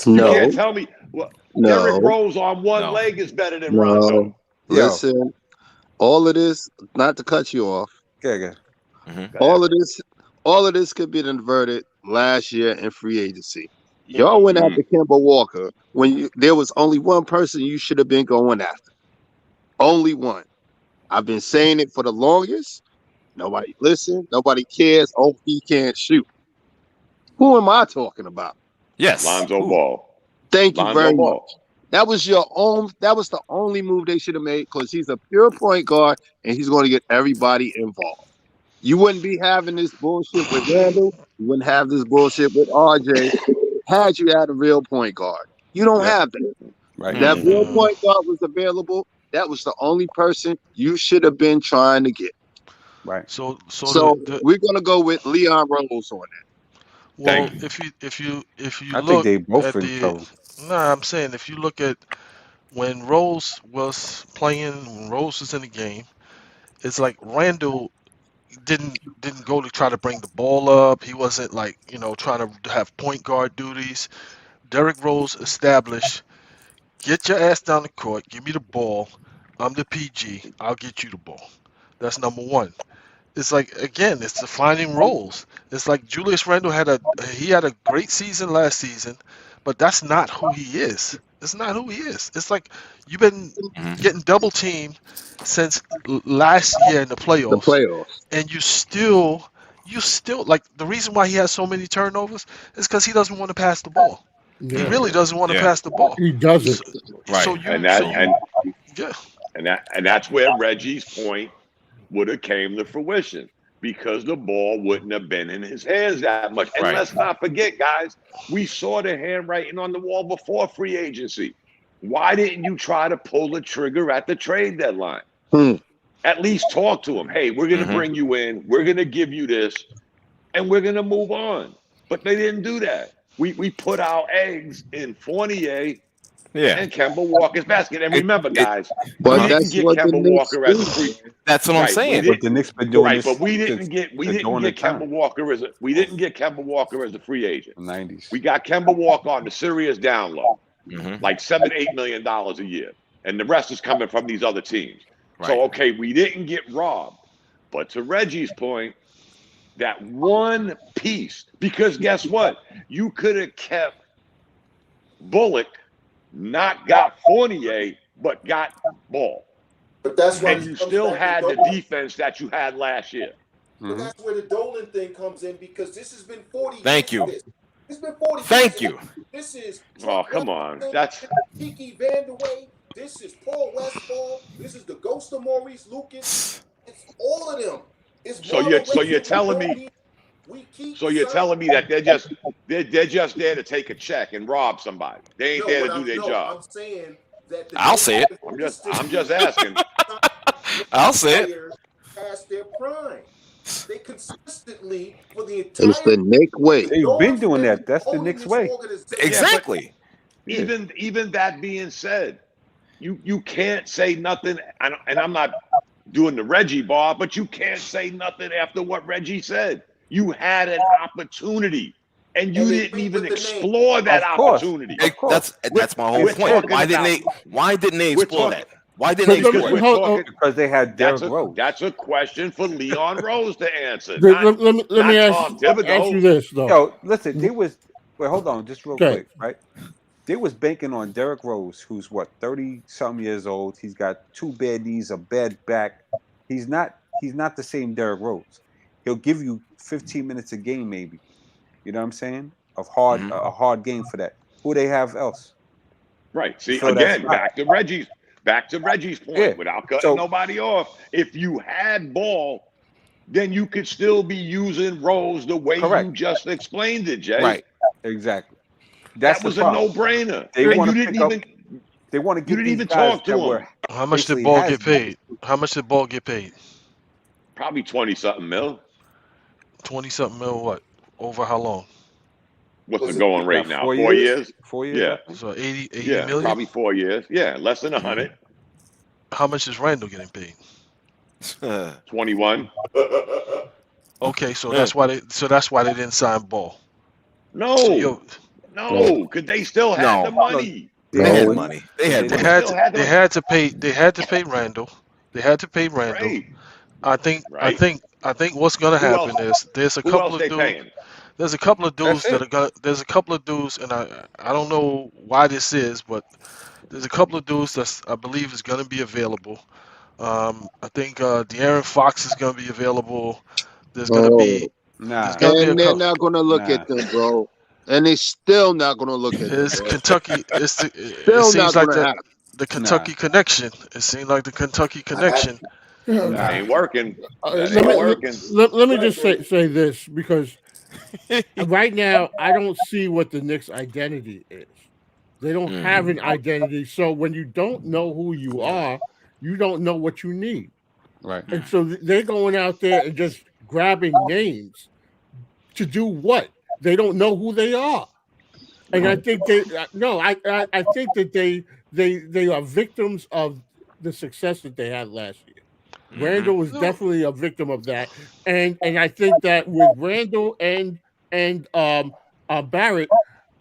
You No, can't tell me. Well, Derrick no, Rose on one No. leg is better than no. Rondo. Yo. Listen, all of this, not to cut you off, Okay. Mhm. all of this could be diverted last year in free agency. Y'all went after Kemba Walker when there was only one person you should have been going after. Only one. I've been saying it for the longest. Nobody listen. Nobody cares. Oh, he can't shoot. Who am I talking about? Yes. Lonzo Ooh. Ball. Thank you Lonzo very much. Ball. That was the only move they should have made because he's a pure point guard and he's going to get everybody involved. You wouldn't be having this bullshit with Randall. You wouldn't have this bullshit with RJ had you had a real point guard. You don't Yep. have that. Right. That real Mhm. point guard was available. That was the only person you should have been trying to get. Right. So So the we're gonna go with Leon Rose on that. well, Thank if you I think look they both at in the trouble. nah, I'm saying if you look at when Rose was playing, when Rose was in the game, it's like Randall didn't go to try to bring the ball up. He wasn't like trying to have point guard duties. Derrick Rose established, get your ass down the court, give me the ball. I'm the PG. I'll get you the ball. That's number one. It's like again, it's defining roles. It's like Julius Randle had a great season last season, but that's not who he is. It's not who he is. It's like you've been Mhm. getting double teamed since last year in the The playoffs, playoffs. and you still like the reason why he has so many turnovers is because he doesn't want to pass the ball. He Yeah, really doesn't want to Yeah. pass the ball. he doesn't. So, Right. so And you that so you and yeah. and that's where Reggie's point would have came to fruition because the ball wouldn't have been in his hands that much. And Right. let's not forget, guys, we saw the handwriting on the wall before free agency. Why didn't you try to pull the trigger at the trade deadline? Hmm. At least talk to him. Hey, we're going to Mhm. bring you in. We're going to give you this, and we're going to move on. But they didn't do that. We put our eggs in Fournier Yeah. and Kemba Walker's basket. And remember, guys, But we Uh-huh. didn't that's get what the Kemba Knicks Walker as a do. free. That's what I'm Right, we saying. did. But the Knicks been doing Right, this but we since didn't get the dawn of Kemba time. Walker as a free agent. The 90s. We got Kemba Walker on the serious down low, Mhm. like $7-8 million a year, and the rest is coming from these other teams. So Right. okay, we didn't get robbed, but to Reggie's point, that one piece, because guess what? You could have kept Bullock, not got Fournier, but got Ball, But that's why and it you comes still back to had the Dolan. defense that you had last year. But Mhm. that's where the Dolan thing comes in because this has been 40 Thank years. you. This. It's been 40 Thank years. you. This is Oh, Chuck come on. Robinson. That's This is Kiki Vandeweghe. This is Paul Westphal. This is the ghost of Maurice Lucas. It's all of them. It's so Marlon you're Wexler. telling me We keep so you're signing. telling me that they're just there to take a check and rob somebody. They ain't there to do their job. I'm saying that the I'll say it. I'm just asking. I'll say it. players past their prime. They consistently for the It's entire the Nick way. They've been doing that. That's the Knicks way. Yeah, but Exactly. Yeah. even that being said, you can't say nothing. And I'm not doing the Reggie bar, but you can't say nothing after what Reggie said. You had an opportunity, and you And they didn't went even with the name. explore that Of course. opportunity. Of course. That's my whole We're point. talking Why didn't they we're explore talking that? Why didn't But they let me, score? We're hold, talking. Because they had That's Derrick a Rose. that's a question for Leon Rose to answer, not let me ask Tom you Thibodeau. this though. Yo, listen, they was wait, hold on, just real Okay. quick, right? They was banking on Derrick Rose, who's what, 30-something years old. He's got 2 bad knees, a bad back. He's not the same Derrick Rose. He'll give you 15 minutes a game, maybe. You know what I'm saying? Of hard Mhm. a hard game for that. Who they have else? Right. To See, fill that again, spot. back to Reggie's point, Yeah. without cutting So nobody off. If you had Ball, then you could still be using Rose the way you correct. just explained it, Jay. Right. Exactly. That That's the was a problem. no-brainer. They And want you to didn't pick up. even They want to you get didn't these even guys talk to that were him. How much did basically Ball get has-beens. paid? How much did Ball get paid? Probably 20-something mil. 20-something mil. What? Over how long? What's Was the it going rate Got now? 4 4 years. years? 4 years, I Yeah. think. So 80 Yeah. million. Probably 4 years. Yeah. Less than 100. How much is Randall getting paid? 21. Okay, so that's why they didn't sign Ball. So No. No. Because they still had the No. money. They They had had No, money, money. They but had they they money. didn't. had Still to had they the had to pay they had to pay Randall. They had to pay Randall. right. I think Right. what's gonna Who else? happen is there's a Who couple else of they dudes. paying? There's a couple of That's dudes that it. are gonna. There's a couple of dudes, and I don't know why this is, but there's a couple of dudes that I believe is gonna be available. I think De'Aaron Fox is gonna be available. There's gonna no. be there's Nah, gonna be a And they're couple. not gonna look nah. at them, bro. And they still not gonna look at them, It's bro. Kentucky. It Still not seems like gonna happen. the Nah. Kentucky connection. It seemed like the Kentucky connection. That Nah. ain't working. That let ain't me working. let me just say this because right now I don't see what the Knicks' identity is. They don't have an identity. So when you don't know who you are, you don't know what you need. Right. And so they're going out there and just grabbing names to do what? They don't know who they are. And I think I think that they are victims of the success that they had last year. Randall was No, definitely a victim of that, and I think that with Randall and Barrett,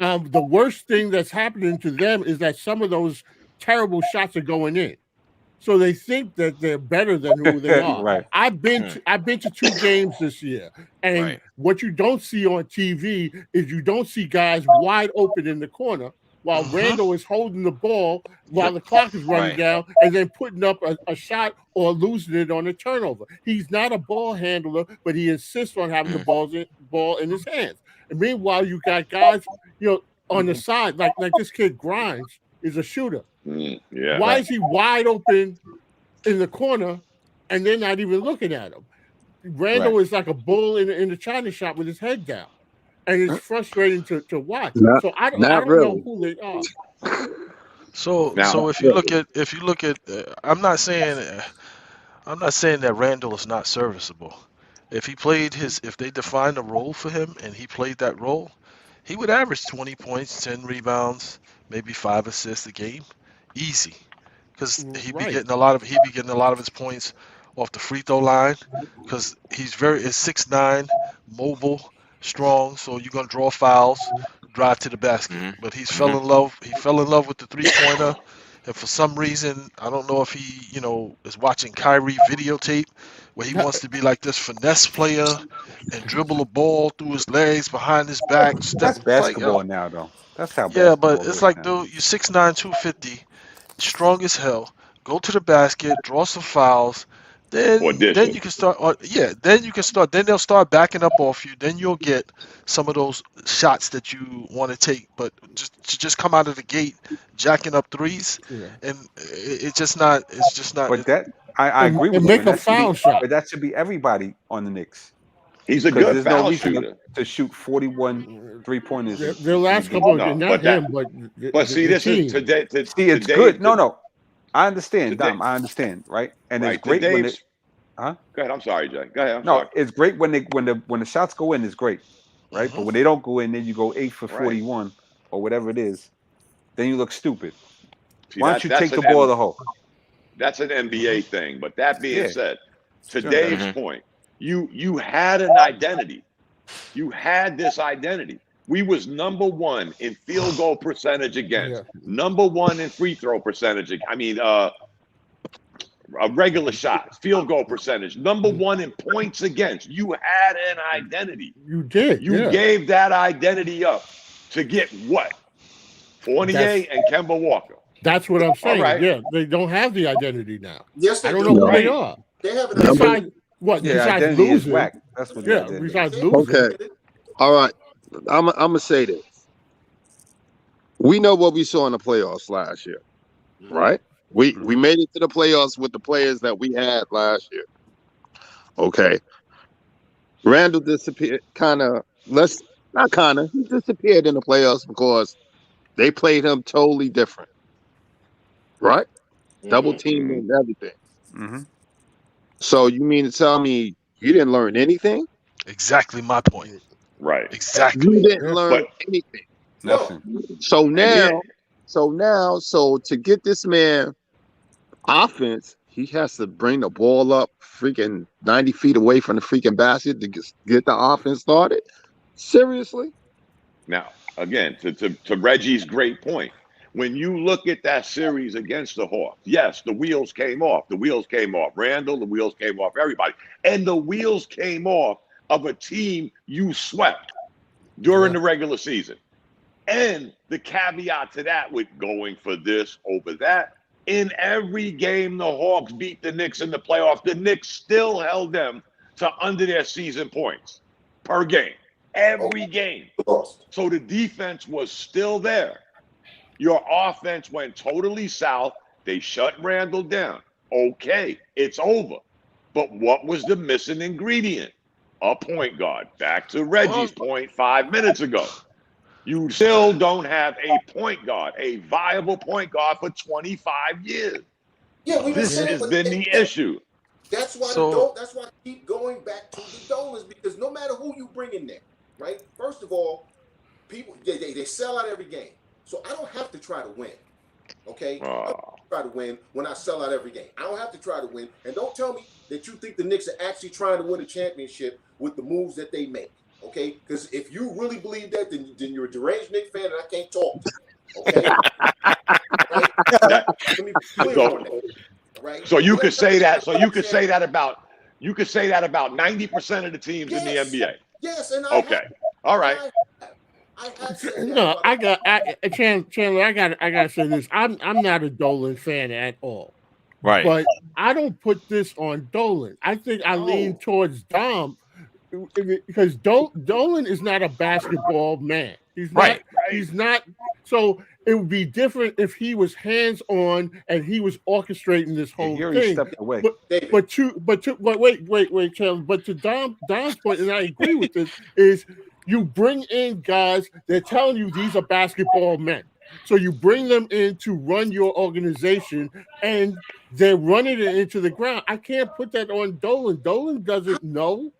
the worst thing that's happening to them is that some of those terrible shots are going in. So they think that they're better than who they are. Right. I've been to 2 games this year, and Right. what you don't see on TV is you don't see guys wide open in the corner while Randall is holding the ball while the clock is running Right. down and then putting up a shot or losing it on a turnover. He's not a ball handler, but he insists on having the ball in his hands. And meanwhile, you got guys, on the side, like this kid Grimes is a shooter. Yeah. Why is he wide open in the corner and they're not even looking at him? Randall is like a bull in the china shop with his head down. And it's frustrating to watch. Not, So I not don't know really. who they are. So Now, if you look at I'm not saying that Randall is not serviceable. If they defined a role for him and he played that role, he would average 20 points, 10 rebounds, maybe 5 assists a game, easy. Because he'd be Right. getting a lot of his points off the free throw line. Because is 6'9", mobile, strong. So you're gonna draw fouls, drive to the basket. But he fell in love with the 3-pointer. And for some reason, I don't know if he, is watching Kyrie videotape where he wants to be like this finesse player and dribble a ball through his legs, behind his back. That's It's like, basketball now, though. That's how yeah, but basketball it's is like, now. dude, you're 6'9", 250, strong as hell. Go to the basket, draw some fouls. Then audition. you can start. Then you can start. Then they'll start backing up off you. Then you'll get some of those shots that you want to take. But just come out of the gate jacking up threes, Yeah. and it's just not. It's just not. But that I And, agree and with you, make and a that should be, foul shot. but that should be everybody on the Knicks He's a because good there's no foul reason shooter. to shoot 41 3-pointers Their in a last game. couple of No, not but him, but see, the this is team. today. See, it's Today, good. No, I understand, today, Dom. I understand, right? And it's right? great when Today's. it, huh? Go ahead. I'm sorry, Jay. Go ahead. I'm No, sorry. it's great when the shots go in. It's great, right? But when they don't go in, then you go 8 for Right. 41 or whatever it is. Then you look stupid. See, Why don't you take the ball to the hole? that's an NBA thing. But that being Yeah, said, to sure. Dave's point, you had an identity. You had this identity. We was number 1 in field goal percentage against, Yeah. number 1 in free throw percentage. regular shots, field goal percentage, number one in points against. You had an identity. You did. You yeah. gave that identity up to get what? Fournier and Kemba Walker. That's what I'm saying. right. Yeah, they don't have the identity now. Yes, they I don't do. know who Right. they are. They have an Number- identity. Besides what? Yeah, besides identity is losing. whack. That's what the Yeah, identity is. besides They- losing. Okay. All right. I'm gonna say this. We know what we saw in the playoffs last year, right? We made it to the playoffs with the players that we had last year. Okay. Randall disappeared, he disappeared in the playoffs because they played him totally different, right? Double team and everything. Mm-hmm. So you mean to tell me you didn't learn anything? Exactly my point. Right. Exactly. You didn't Yeah. learn anything. Nothing. So then- so to get this man offense, he has to bring the ball up freaking 90 feet away from the freaking basket to get the offense started. Seriously? Now, again, to Reggie's great point, when you look at that series against the Hawks, yes, the wheels came off. The wheels came off Randall. The wheels came off everybody. And the wheels came off of a team you swept during the regular season. And the caveat to that with going for this over that, in every game the Hawks beat the Knicks in the playoffs, the Knicks still held them to under their season points per game. Every game. Lost. So the defense was still there. Your offense went totally south. They shut Randall down. Okay, it's over. But what was the missing ingredient? A point guard. Back to Reggie's point 5 minutes ago. You still don't have a point guard, a viable point guard for 25 years. Yeah, we This has been the issue. That's why that's why I keep going back to the Dolans, because no matter who you bring in there, right? First of all, people they sell out every game. So I don't have to try to win. Okay? I don't have to try to win when I sell out every game. I don't have to try to win. And don't tell me that you think the Knicks are actually trying to win a championship with the moves that they make. Okay? Because if you really believe that, then you're a deranged Knicks fan and I can't talk to you. Okay? Right? Let me be clear on that. Right? So you could say that. So you could say that about 90% of the teams in the NBA. Yes, and Okay. All right. I have said that. No, Chandler, I gotta say this. I'm not a Dolan fan at all. Right. But I don't put this on Dolan. I think I lean towards Dom because Dolan is not a basketball man. He's not. Right. He's not. So it would be different if he was hands on and he was orchestrating this whole Here he thing. stepped away. Wait, Chandler. But to Dom's point, and I agree with this, is you bring in guys, they're telling you these are basketball men. So you bring them in to run your organization, and they're running it into the ground. I can't put that on Dolan. Dolan doesn't know.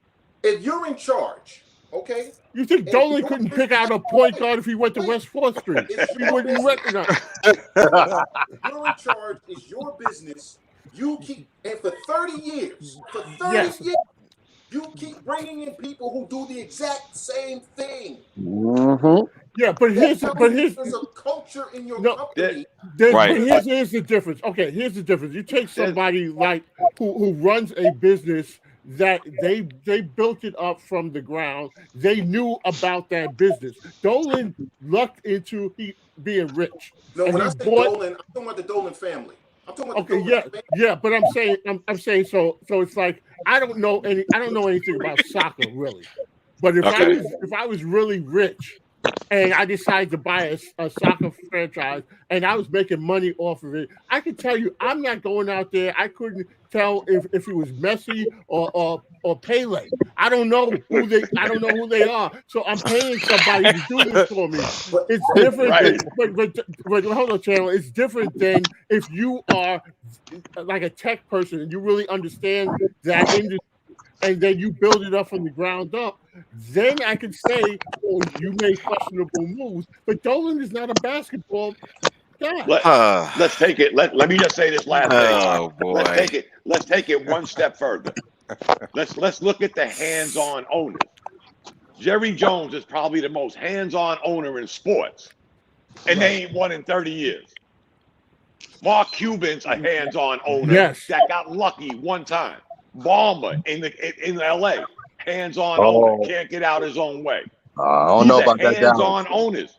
If you're in charge, okay? You think Dolan couldn't pick out a point guard if he went to West 4th Street? He wouldn't recognize. You're in charge. It's your business. You keep, and for 30 years, years, you keep bringing in people who do the exact same thing. Mm-hmm. Yeah, but here's there's a culture in your company. But here's the difference. Okay, here's the difference. You take somebody like who runs a business that they built it up from the ground. They knew about that business. Dolan lucked into being rich. No, when I say Dolan, I'm talking about the Dolan family. I'm talking about the Dolan family. But I'm saying so it's like I don't know anything about soccer really. But if I was really rich and I decided to buy a soccer franchise and I was making money off of it, I could tell you I'm not going out there. I couldn't tell if it was Messi or Pele. I don't know who they are. So I'm paying somebody to do this for me. It's different. But hold on, Chandler. It's different than if you are like a tech person and you really understand that industry, and then you build it up from the ground up. Then I can say, "Oh, you made questionable moves." But Dolan is not a basketball guy. Let's take it. Let me just say this last thing. Oh boy. Let's take it one step further. Let's look at the hands-on owners. Jerry Jones is probably the most hands-on owner in sports, and they ain't won in 30 years. Mark Cuban's a hands-on owner Yes. that got lucky one time. Ballmer in LA, hands-on owner, Oh, can't get out his own way. I don't These know are about that down. hands-on owners.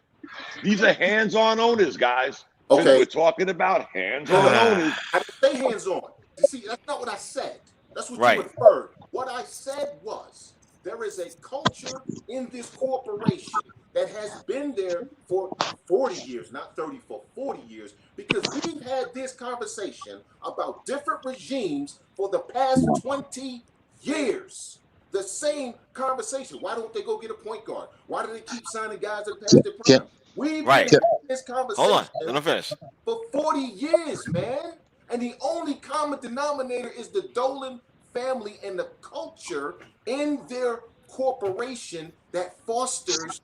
These are hands-on owners, guys. Since Okay. we're talking about hands-on owners, I didn't say hands on. You see, that's not what I said. That's what Right. you inferred. What I said was there is a culture in this corporation that has been there for 40 years, not 30, for 40 years, because we've had this conversation about different regimes for the past 20 years. The same conversation. Why don't they go get a point guard? Why do they keep signing guys that pass their Can, prime? We've Right. been having this Hold on. conversation Let him finish. for 40 years, man. And the only common denominator is the Dolan family and the culture in their corporation that fosters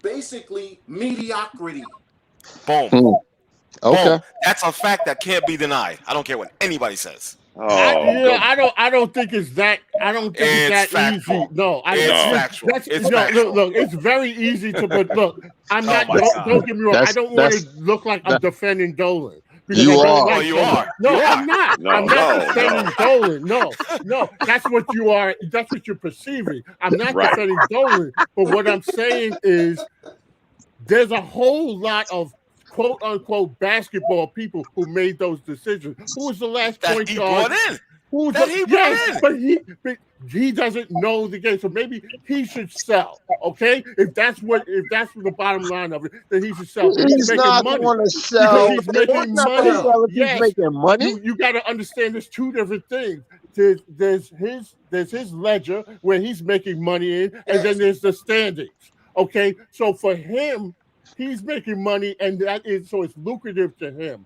basically mediocrity. Boom. okay. Boom. That's a fact that can't be denied. I don't care what anybody says. I don't think it's that. I don't think it's that factual. easy. No, It's No. factual. That's, It's no, factual. look, it's very easy to. But look, I'm Oh not. my God. Don't get me wrong. I That's- don't want to that's- look like I'm that- defending Dolan. Because You I don't are. like Oh, you Dolan. are. No, You I'm are. not. No, I'm not no, defending no. Dolan. No, that's what you are. That's what you're perceiving. I'm not Right. defending Dolan. But what I'm saying is, there's a whole lot of quote unquote basketball people who made those decisions. Who was the last That point he guard? brought in. Who That he brought yes, in. but he doesn't know the game, so maybe he should sell. Okay, if that's the bottom line of it, then he should sell. He's making not money going to sell. because he's making He's not money. gonna sell if he's Yes, making money. you got to understand there's two different things. There's his ledger where he's making money in, and then there's the standings. Okay, so for him, he's making money, and so it's lucrative to him.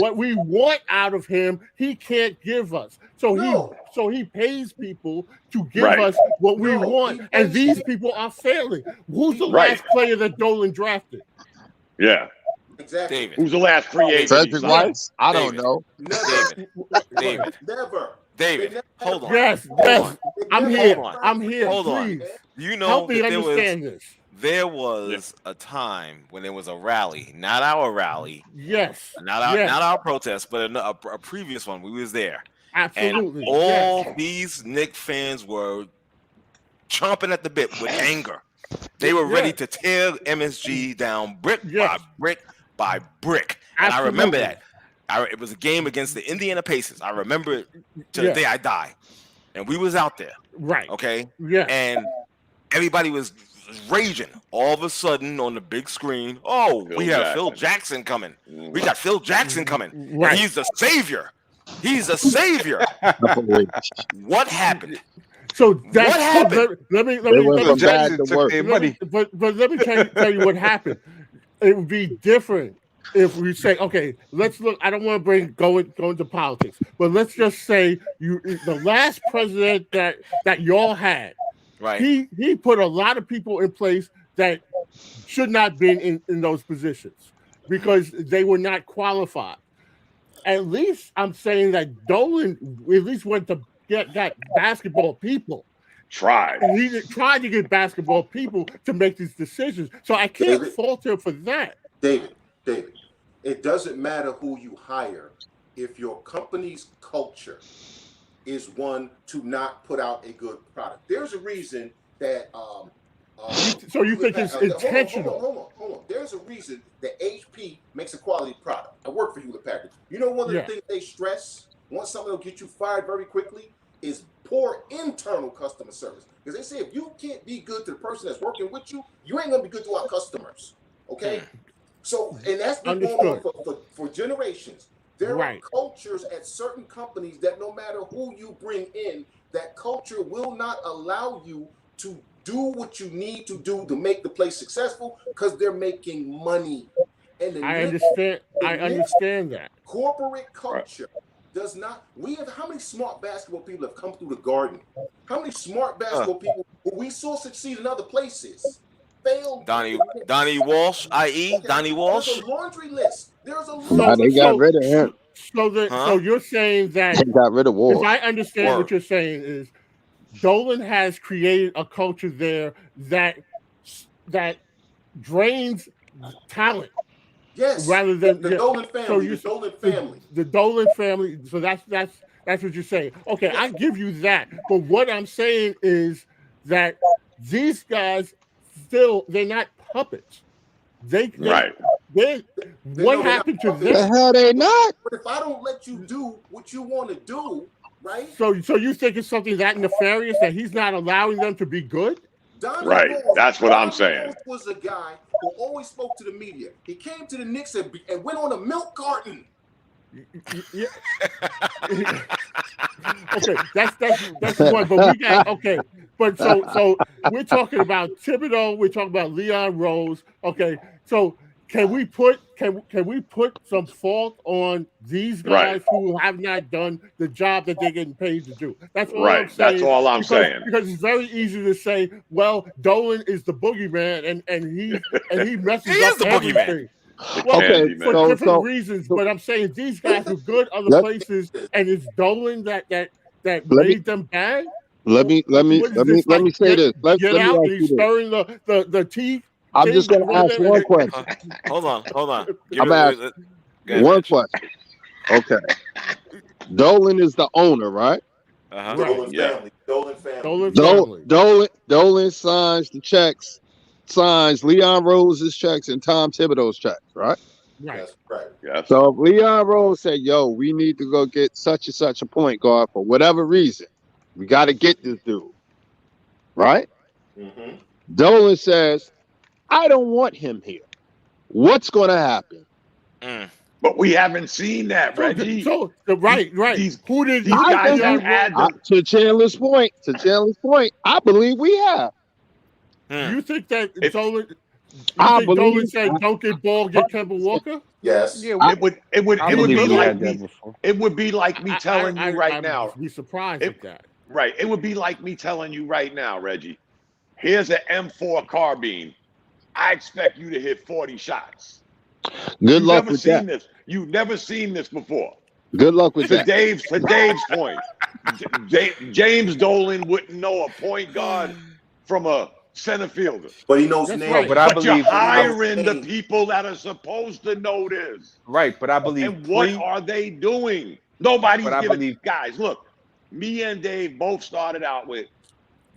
What we want out of him, he can't give us. So he pays people to give Right. us what we No, want, he and pays these people. people are failing. Who's the Right. last player that Dolan drafted? Yeah. Exactly. David. Who's the last free agent? he Frederick signed? Weiss? I don't David. know. Never. David. Never. David. They never Hold on. Yes, Hold yes. on. I'm never here. Hold on. I'm here. Hold on. Please You know help me that understand this. there was a time when there was a rally, not our rally, Yes, not our protest, but a previous one. We was there, absolutely. and all yes. these Knicks fans were chomping at the bit with anger. They were ready to tear MSG down brick by brick by brick. And I remember that. It was a game against the Indiana Pacers. I remember it to the day I die. And we was out there. Right. Okay. Yeah. And everybody was raging. All of a sudden on the big screen, we have Phil Jackson coming. We got Phil Jackson coming. Right. And he's the savior. He's the savior. What happened? So that's what happened? Let me from bad to worse. but let me tell you what happened. It would be different if we say, okay, let's look. I don't want to go into politics, but let's just say the last president that y'all had, right? He put a lot of people in place that should not been in those positions because they were not qualified. At least I'm saying that Dolan at least went to got basketball people. He tried to get basketball people to make these decisions. So I can't fault him for that. David, it doesn't matter who you hire if your company's culture is one to not put out a good product. There's a reason that so you think it's intentional? Hold on. There's a reason that HP makes a quality product. I work for Hewlett Packard. You know one of the things they stress, once something will get you fired very quickly, is poor internal customer service. Because they say if you can't be good to the person that's working with you, you ain't gonna be good to our customers. Okay? So, and that's been going on for generations. There are cultures at certain companies that no matter who you bring in, that culture will not allow you to do what you need to do to make the place successful because they're making money. And I understand that. Corporate culture does not. How many smart basketball people have come through the Garden? How many smart basketball people who we saw succeed in other places failed? Donnie Walsh, Donnie Walsh. There's a laundry list. There's a laundry They got rid of him. So you're saying that they got rid of Walsh. If I understand what you're saying is Dolan has created a culture there that drains talent. Yes. rather than the Dolan family. So the Dolan family. the Dolan family. So that's what you're saying. Okay, I give you that. But what I'm saying is that these guys they're not puppets. Right. What happened to The them? hell they not? But if I don't let you do what you want to do, right? So you think it's something that nefarious that he's not allowing them to be good? Donnie Right. Rose, That's what I'm Donnie saying. Rose was a guy who always spoke to the media. He came to the Knicks and went on a milk carton. Yeah. Okay, that's one. But we got okay. But so we're talking about Thibodeau. We're talking about Leon Rose. Okay, so can we put some fault on these guys who have not done the job that they're getting paid to do? That's all I'm saying. That's all I'm saying. Because it's very easy to say, well, Dolan is the boogeyman, and he messes He is up the boogeyman. everything. Well, Okay, for so- different so- reasons, but I'm saying these guys are good other Let- places, and it's Dolan that Let me- made them bad. Let me What is this, let me like, say this. Let Get me out, ask and you he's this. stirring the tea. I'm just thing, gonna ask one question. Hold on. I'm asking one question. Okay. Dolan is the owner, right? Uh-huh. Dolan Yeah. family. Dolan family. Dolan family. Dolan signs the checks, signs Leon Rose's checks and Tom Thibodeau's checks, right? Right. That's right. Yes. So if Leon Rose said, yo, we need to go get such and such a point guard for whatever reason, we got to get this dude, right? Mm-hmm. Dolan says, I don't want him here. What's going to happen? But we haven't seen that, Reggie. Right. These- Who did these guys have had the- To Chandler's point, I believe we have. You think that If- Dolan? I You think Dolan believe- said, "Don't get ball, get Kemba Walker"? Yes. Yeah, It would I be believe we like had that me. before. It would be like me telling you right I'd now. be surprised It- at that. Right. It would be like me telling you right now, Reggie. Here's an M4 carbine. I expect you to hit 40 shots. Good luck never with seen that. this. You've never seen this before. Good luck with To that. Dave's point, James Dolan wouldn't know a point guard from a center fielder. But he knows That's names. right. But I But you're believe hiring the people that are supposed to know this. right. But I believe And what are they doing? Nobody's But I giving. believe- Guys, look, me and Dave both started out with,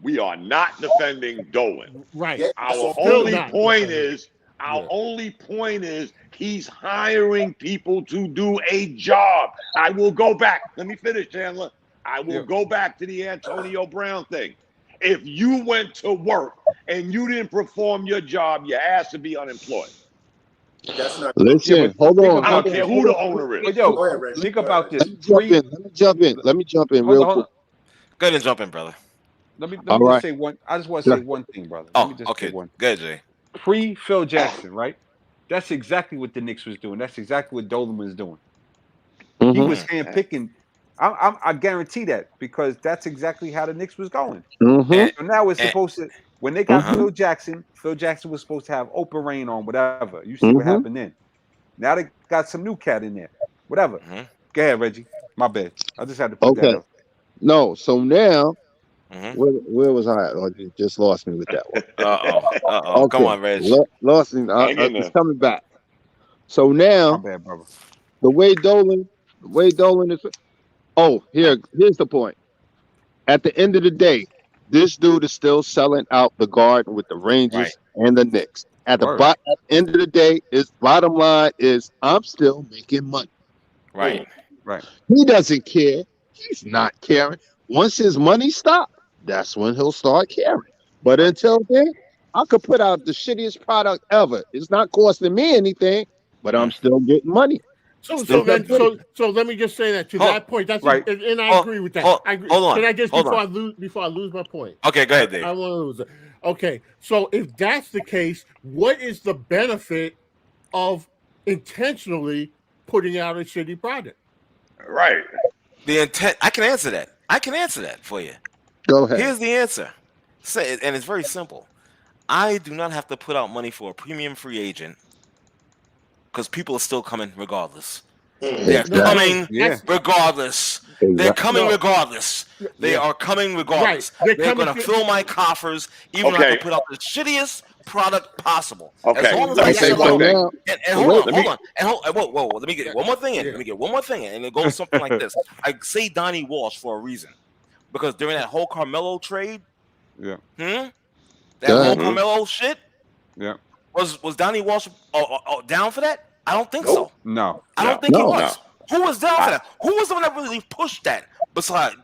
we are not defending Dolan. Right. Yeah. Our Still only not point defending. is, our Yeah. only point is he's hiring people to do a job. I will go back. Let me finish, Chandler. I will Yeah. go back to the Antonio Brown thing. If you went to work and you didn't perform your job, your ass would be unemployed. That's not. Listen, Yeah, but hold think on. I about don't care who the owner is. But yo, Go ahead, Reggie. think Go about ahead. this. Let me jump in real quick. Go ahead and jump in, brother. Let me All just right. say one. I just want to say one thing, brother. Let Oh, me just okay. say one. Go ahead, Jay. Pre Phil Jackson, right? That's exactly what the Knicks was doing. That's exactly what Dolan was doing. He Mhm. was handpicking. I guarantee that because that's exactly how the Knicks was going. Mhm. So now it's And- supposed to. When they got Uh-huh. Phil Jackson was supposed to have open reign on whatever. You see what Mhm. happened then. Now they got some new cat in there. Whatever. Mhm. Go ahead, Reggie. My bad. I just had to put that Okay. up. No, so now Mhm. where was I at? Oh, you just lost me with that one. Uh-oh. Okay. Come on, Reg. Lost me. Hang in It's there. coming back. So My now bad, brother. the way Dolan is. Oh, here's the point. At the end of the day, this dude is still selling out the Garden with the Rangers Right. and the Knicks. At the Word. at the end of the day, bottom line is I'm still making money. Right. Right. He doesn't care. He's not caring. Once his money stops, that's when he'll start caring. But until then, I could put out the shittiest product ever. It's not costing me anything, but I'm still getting money. So Still then, good. so let me just say that to Hold- that point. That's right. and I Hold- agree with that. hold- I agree. hold on, Can I just hold before I lose my point? Okay, go ahead, Dave. I want to lose it. Okay, so if that's the case, what is the benefit of intentionally putting out a shitty product? Right. The intent. I can answer that for you. Go ahead. Here's the answer. Say, and it's very simple. I do not have to put out money for a premium free agent because people are still coming regardless. They're Exactly. coming Yeah. regardless. They're Exactly. coming No. regardless. They Yeah. are coming regardless. Right. They're They're coming going to to- fill my coffers, even though I Okay. can put out the shittiest product possible. Okay, As long as let I me Okay, say sell one so out. thing. now, And wait. hold on. And whoa. Let me get one more thing in. Yeah. Let me get one more thing in. And it goes something like this. I say Donnie Walsh for a reason. Because during that whole Carmelo trade, Yeah. that Go whole ahead. Carmelo shit, Yeah. was Donnie Walsh down for that? I don't think Nope. so. No. I No. don't think he No. was. Who was down for I- that? Who was the one that really pushed that? Besides,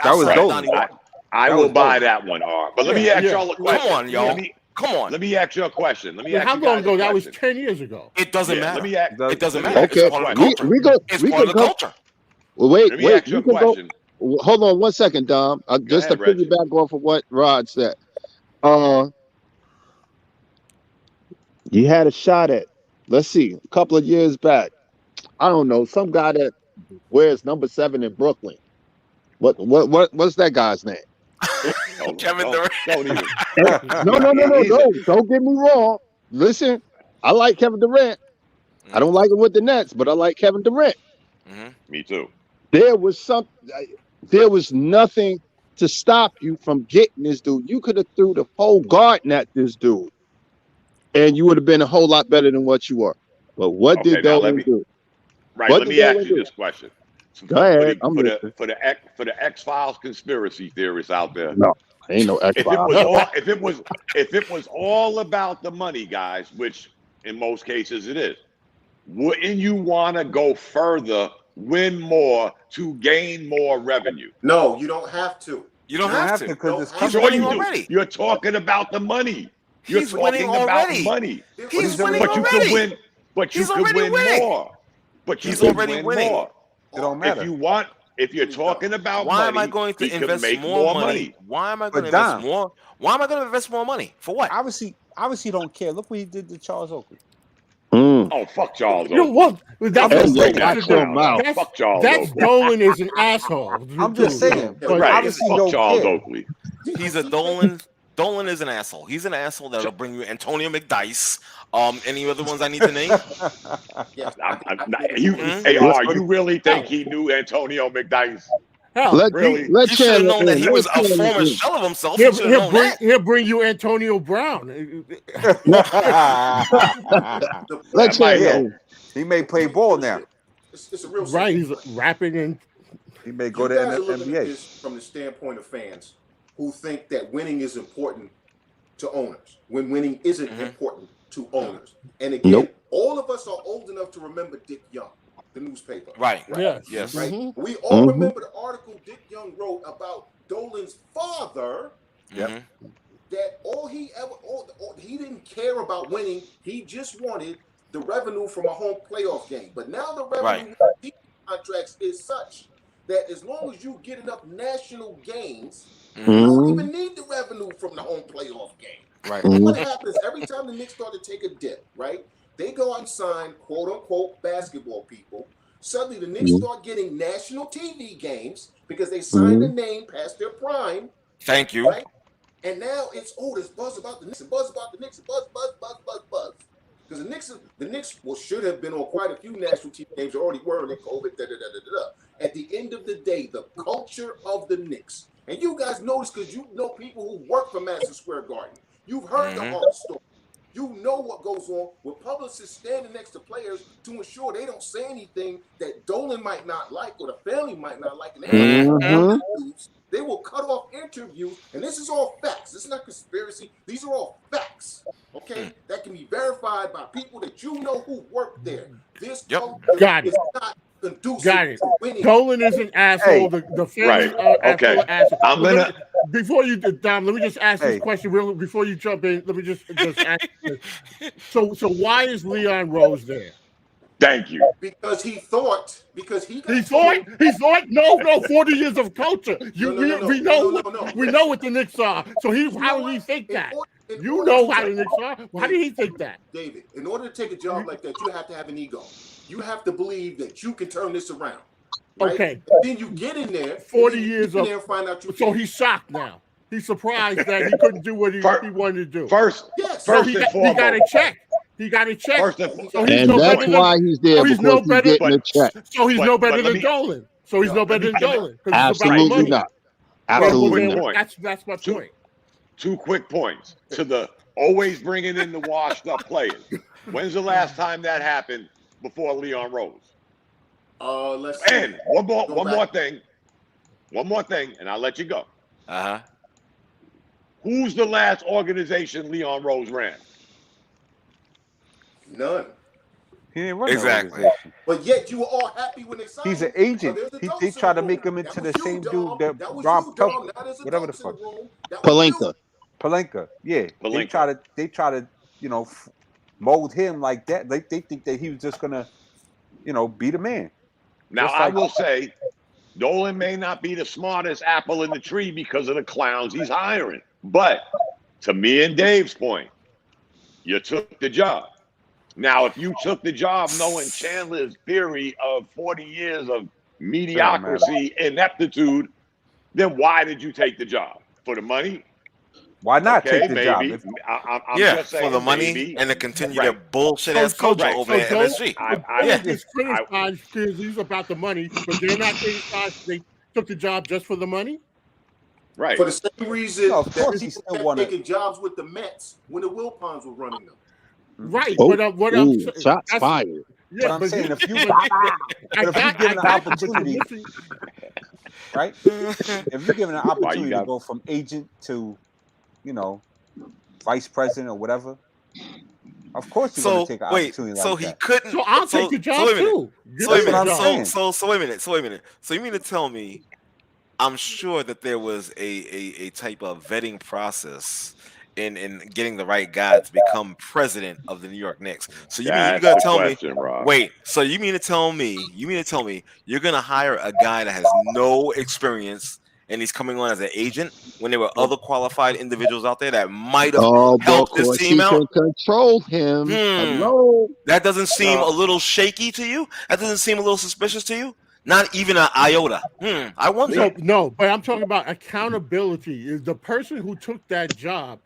That was outside of Dolan. Donnie Walsh. I That will was buy Dolan. that one, But let me ask y'all a Come question. on, y'all. Come on. Let me ask you a question. Let me ask How you long guys ago? a That was question. 10 years ago. It doesn't Yeah, matter. let me ask. It doesn't let me matter. ask you It's a part of the question. culture. We go. It's We part can of the go. culture. Well, wait. Let me ask you We a can go. question. Hold on 1 second, Dom. Go Just to ahead, Rich. piggyback off of what Rod said. You had a shot at, let's see, a couple of years back. I don't know, some guy that wears number 7 in Brooklyn. What's that guy's name? Kevin Durant. Don't even. No. Don't get me wrong. Listen, I like Kevin Durant. I don't like him with the Nets, but I like Kevin Durant. Me too. There was nothing to stop you from getting this dude. You could have threw the whole garden at this dude, and you would have been a whole lot better than what you are. But what Okay, did now Dolan do? Right. What Let did me ask Dolan you do? this question. So Go ahead. I'm listening. for the X-Files conspiracy theorists out there. No, ain't no X If it Files. was all if it was all about the money, guys, which in most cases it is, wouldn't you want to go further, win more to gain more revenue? No, you don't have to. You don't have to. because it's He's Sure winning you do. already. You're talking about the money. You're He's winning talking about already. money. He's But winning you could already. win. But you He's could already win winning. more. But you He's could already win winning. more. It don't matter. If you're talking about Why am I money, going he to could invest make more money? Why am I going But to invest Dom, more? Why am I going to invest more money? For what? obviously don't care. Look what he did to Charles Oakley. Oh, fuck Charles You know Oakley. what? I'm That's gonna Hey, bring yo, that watch shit your out now. mouth. Fuck Charles that's Oakley. Dolan is an asshole. I'm just saying, Yeah, but Right. obviously Fuck don't Charles care. Oakley. He's a Dolan. Dolan is an asshole. He's an asshole that'll bring you Antonio McDice. Any other ones I need to name? Yes. Hey, you really think he knew Antonio McDice? Hell, Really? Let He should have Chandler known that in. he Let was a Chandler former in. shell of himself. He should have known that. he'll bring you Antonio Brown. Let That might Chandler Yeah, in. he may play ball now. It's a real Right, simple he's thing. rapping and He may go You to guys are looking at NBA. this from the standpoint of fans who think that winning is important to owners when winning isn't important to owners. And again, Nope. all of us are old enough to remember Dick Young, the newspaper. Right. yes. Yes. Right. Mhm. We all Mhm. remember the article Dick Young wrote about Dolan's father, Mhm. that he didn't care about winning. He just wanted the revenue from a home playoff game. But now the revenue with TV contracts is such that as long as you get enough national games, you don't even need the revenue from the home playoff game. Right. And what happens every time the Knicks start to take a dip, right? They go out and sign quote unquote basketball people. Suddenly the Knicks start getting national TV games because they signed a name past their prime, Thank you. right? And now it's there's buzz about the Knicks and buzz about the Knicks and buzz. Because the Knicks should have been on quite a few national TV games. Already were, and then COVID. At the end of the day, the culture of the Knicks, and you guys know this because you know people who work for Madison Square Garden. You've heard the horror story. You know what goes on with publicists standing next to players to ensure they don't say anything that Dolan might not like or the family might not like. And they will cut off interviews. And this is all facts. This is not conspiracy. These are all facts. Okay? That can be verified by people that you know who work there. This culture Got it. is not conducive Got it. to winning. Dolan is an asshole. The family are full of assholes. I'm gonna. Before you do, Dom, let me just ask this question before you jump in. Let me just ask this. So why is Leon Rose there? Thank you. Because he thought no 40 years of culture. We know what the Knicks are. So how did he think that? You know how the Knicks are. Why did he think that? David, in order to take a job like that, you have to have an ego. You have to believe that you can turn this around. Right? Okay. And then you get in there 40 years of there and find out you so he's shocked now. He's surprised that he couldn't do what he wanted to do. First he and foremost. got a check. He got a check. First So he's And no that's better why he's there, so he's because no he's better. getting a check. So he's But- no better but let than me- Dolan. So he's no better than Dolan because it's about the Absolutely money. not. Absolutely quick not. point. That's my point. Two quick points to the always bringing in the washed up players. When's the last time that happened before Leon Rose? Let's see. And one more thing, and I'll let you go. Who's the last organization Leon Rose ran? None. He didn't run Exactly. the organization. But yet you were all happy when they signed He's an him. agent. They tried to make him into the same dude that Rob Pelk, whatever the fuck. Palenka. Palenka. Yeah. Palenka. They try to, you know, mold him like that. They think that he was just gonna, you know, be the man. Now I will say, Dolan may not be the smartest apple in the tree because of the clowns he's hiring. But to me and Dave's point, you took the job. Now, if you took the job knowing Chandler's theory of 40 years of mediocrity, ineptitude, then why did you take the job? For the money? Why not take the maybe. job? I'm just saying, for the money maybe. and to continue Right. their bullshit ass culture over at MSG. He's criticized because he's about the money, but they're not criticized. They took the job just for the money. Right. For the same reason No, of course that he people still kept wanna- taking jobs with the Mets when the Wilpons were running them. Right, Oh, but what I'm saying, shots fired. But I'm saying if you given an opportunity, right? If you're given an opportunity to go from agent to, you know, vice president or whatever, of course you're going to take an opportunity like that. He couldn't. So I'll take the job too. So wait a minute. saying. Wait a minute. So wait a minute. So you mean to tell me? I'm sure that there was a type of vetting process in getting the right guy to become president of the New York Knicks. So you That's gonna the tell question, me? Rob. Wait. So you mean to tell me you're gonna hire a guy that has no experience and he's coming on as an agent when there were other qualified individuals out there that might have helped this team out? Can control him. Hello. That doesn't seem a little shaky to you? That doesn't seem a little suspicious to you? Not even an iota. I wonder. No, but I'm talking about accountability. Is the person who took that job,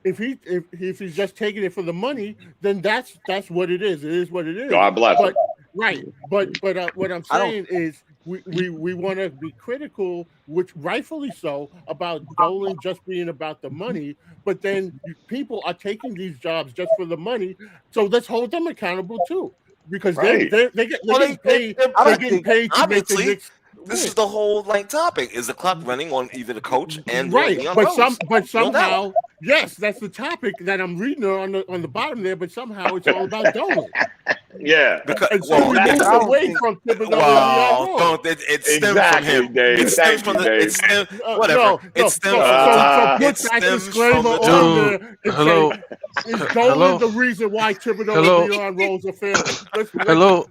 if he's just taking it for the money, then that's what it is. It is what it is. God bless him. Right, but what I'm saying is we want to be critical, which rightfully so, about Dolan just being about the money. But then people are taking these jobs just for the money, so let's hold them accountable too, because they get paid. They're getting paid to make the Knicks. This is the whole topic. Is the clock running on either the coach and right? Leon But Rose? somehow, yes, that's the topic that I'm reading on the bottom there. But somehow it's all about Dolan. Yeah, and so we move away from Thibodeau. It stems from him. Dave. It stems from the. It stems whatever. It stems so from. put that disclaimer on there. Hello. Is Dolan the reason why Thibodeau and Leon Rose are failing? Hello.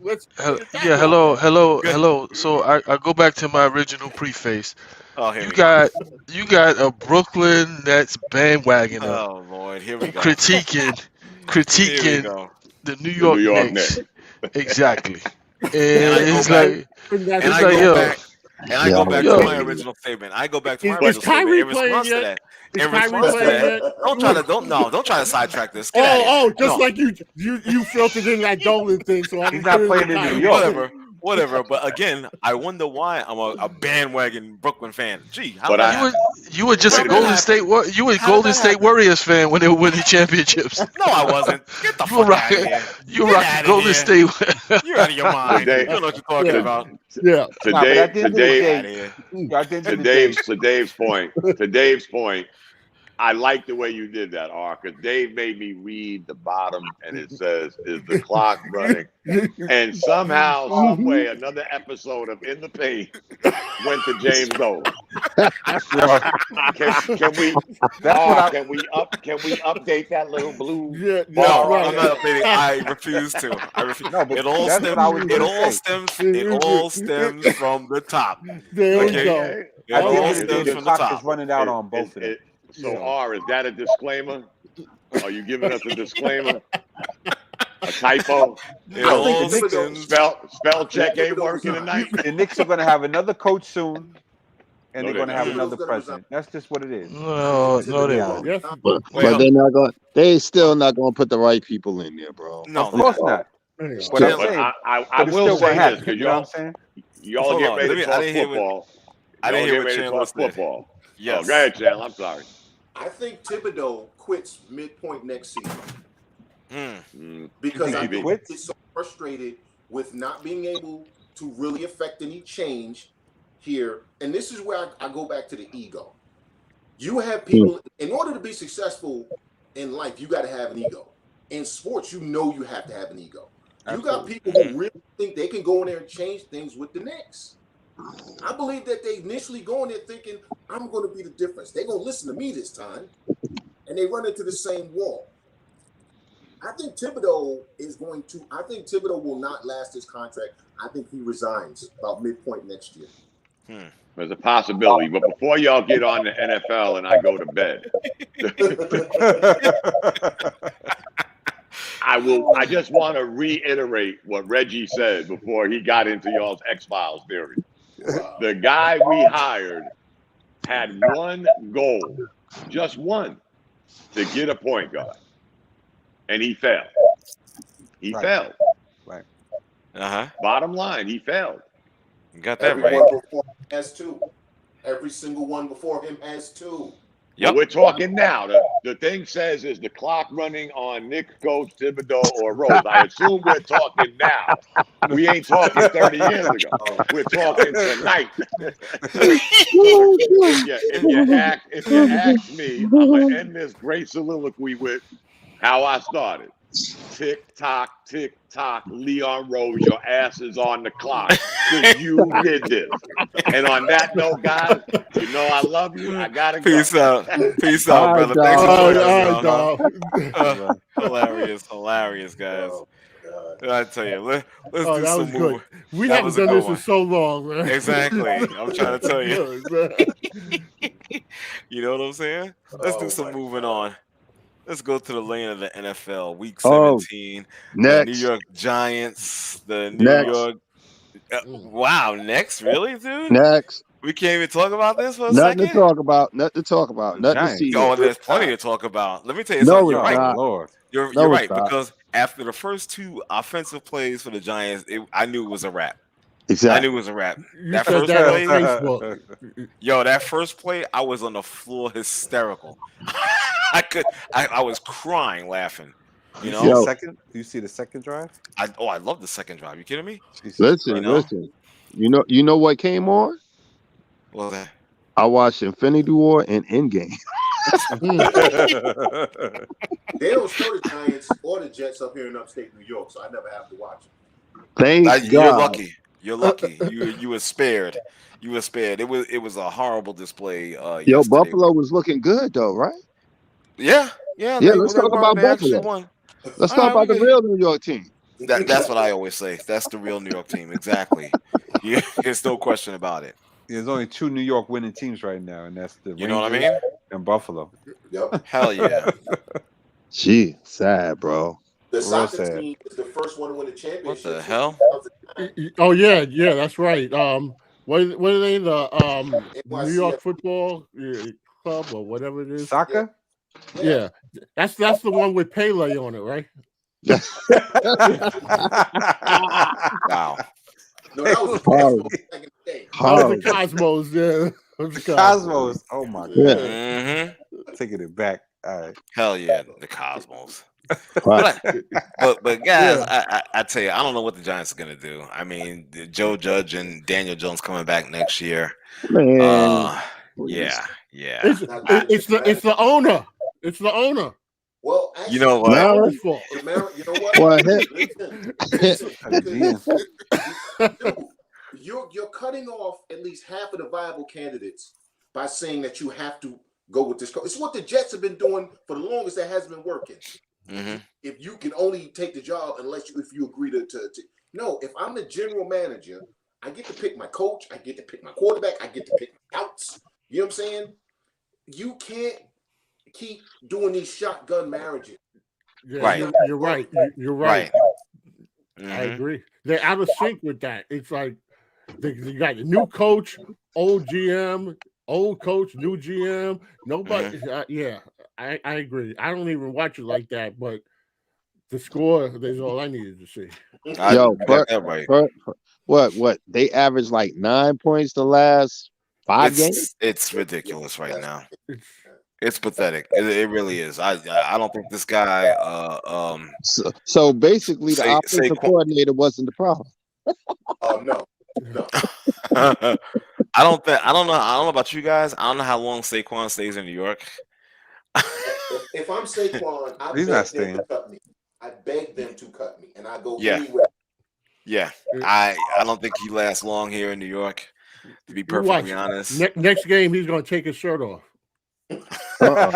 So I go back to my original preface. You got a Brooklyn Nets bandwagoner. Oh Lord, here we go. Critiquing the New York Knicks. Exactly. And I go back to my original statement. In response to that. Don't try to sidetrack this. Like you filtered in that Dolan thing, so he's not playing in New York. Whatever. But again, I wonder why I'm a bandwagon Brooklyn fan. Gee, you were just a Golden State. You were a Golden State Warriors fan when they were winning championships. No, I wasn't. Get the fuck out of here. You were rocking Golden State. You're out of your mind. You don't know what you're talking about. Yeah. To Dave's point, I like the way you did that, Ark, because Dave made me read the bottom, and it says, "Is the clock running?" And somehow, some way, another episode of In the Paint went to James Dolan. Can we update that little blue? Yeah, no, I'm not updating. I refuse to. No, but it all stems from the top. There we go. It all stems from the top. Is running out on both of them. So, R, is that a disclaimer? Are you giving us a disclaimer? A typo? Spell check ain't working tonight. The Knicks are going to have another coach soon, and they're going to have another president. That's just what it is. No, they won't. But they're not going. They still not going to put the right people in there, bro. No, of course not. But I will say this because y'all get ready to talk football. I didn't hear what Chandler said. Football. Yes. Oh, go ahead, Chandler. I'm sorry. I think Thibodeau quits midpoint next season because think I he think quits? he's so frustrated with not being able to really affect any change here. And this is where I go back to the ego. You have people, in order to be successful in life, you got to have an ego. In sports, you know you have to have an ego. You got people who really think they can go in there and change things with the Knicks. I believe that they initially go in there thinking, I'm going to be the difference. They're going to listen to me this time. And they run into the same wall. I think Thibodeau will not last his contract. I think he resigns about midpoint next year. There's a possibility. But before y'all get on the NFL and I go to bed, I just want to reiterate what Reggie said before he got into y'all's X-Files theory. Wow. The guy we hired had one goal, just one, to get a point guard. And he failed. He failed. Right. Bottom line, he failed. You got that Everyone right. before him has two. Every single one before him has two. Well, we're talking now. The thing says is the clock running on Nick, Coach, Thibodeau, or Rose. I assume we're talking now. We ain't talking 30 years ago. We're talking tonight. If you ask me, I'm gonna end this great soliloquy with how I started. Tick tock, Leon Rose, your ass is on the clock because you did this. And on that note, guys, you know I love you. I gotta go. Peace out, brother. Thanks for joining us. Hilarious, guys. I tell you, let's do some moving. We haven't done this in so long, man. Exactly. I'm trying to tell you. You know what I'm saying? Let's do some moving on. Let's go to the lane of the NFL. Week 17. The New York Giants. The New York. Wow. Next? Really, dude? Next. We can't even talk about this for a Nothing second? to talk about. Nothing to see. Oh, there's plenty to talk about. Let me tell you something. You're right. Lord. You're right. Because after the first two offensive plays for the Giants, I knew it was a wrap. Exactly. I knew it was a wrap. You that first that play, Facebook. That first play, I was on the floor hysterical. I was crying, laughing. You know, you see the second drive? I love the second drive. You kidding me? Listen. You know what came on? What was that? I watched Infinity War and Endgame. They don't show the Giants or the Jets up here in upstate New York, so I never have to watch them. Thank God. You're lucky. You're lucky. You were spared. You were spared. It was a horrible display. Yesterday. Buffalo was looking good though, right? Yeah. Let's talk about Buffalo. Let's talk about the real New York team. That's what I always say. That's the real New York team. Exactly. There's no question about it. There's only two New York winning teams right now, and that's the Rangers, know what I mean? And Buffalo. Yep. Hell yeah. Gee, sad, bro. The soccer team is the first one to win the championship. What the hell? Oh yeah, that's right. What are they? The New York Football Club or whatever it is. Soccer? Yeah. That's the one with Pele on it, right? Wow. No, that was the Cosmos back in the day. That was the Cosmos, yeah. Cosmos. Oh my God. Yeah. Taking it back. All right. Hell yeah, the Cosmos. but guys, yeah. I tell you, I don't know what the Giants are gonna do. I mean, Joe Judge and Daniel Jones coming back next year. Man. Yeah. It's the owner. It's the owner. Well, actually, you know what? You know what? You're cutting off at least half of the viable candidates by saying that you have to go with this coach. It's what the Jets have been doing for the longest that hasn't been working. Mm-hmm. If you can only take the job if you agree to no, if I'm the general manager, I get to pick my coach, I get to pick my quarterback, I get to pick my outs. You know what I'm saying? You can't keep doing these shotgun marriages. Yeah, right. You're right. You're right. Mm-hmm. I agree. They're out of sync with that. It's like they got a new coach, old GM, old coach, new GM. Nobody. Mm-hmm. I agree. I don't even watch it like that, but the score is all I needed to see. What? They averaged like 9 points the last 5 games. It's ridiculous right now. It's pathetic. It really is. I don't think this guy So basically, the say offensive coordinator wasn't the problem. No. I don't know about you guys. I don't know how long Saquon stays in New York. If I'm Saquon, I He's beg not them to staying. cut me. I beg them to cut me, and I go Yeah. anywhere. Yeah, I don't think he lasts long here in New York. To be perfectly honest, Next game he's going to take his shirt off. Oh,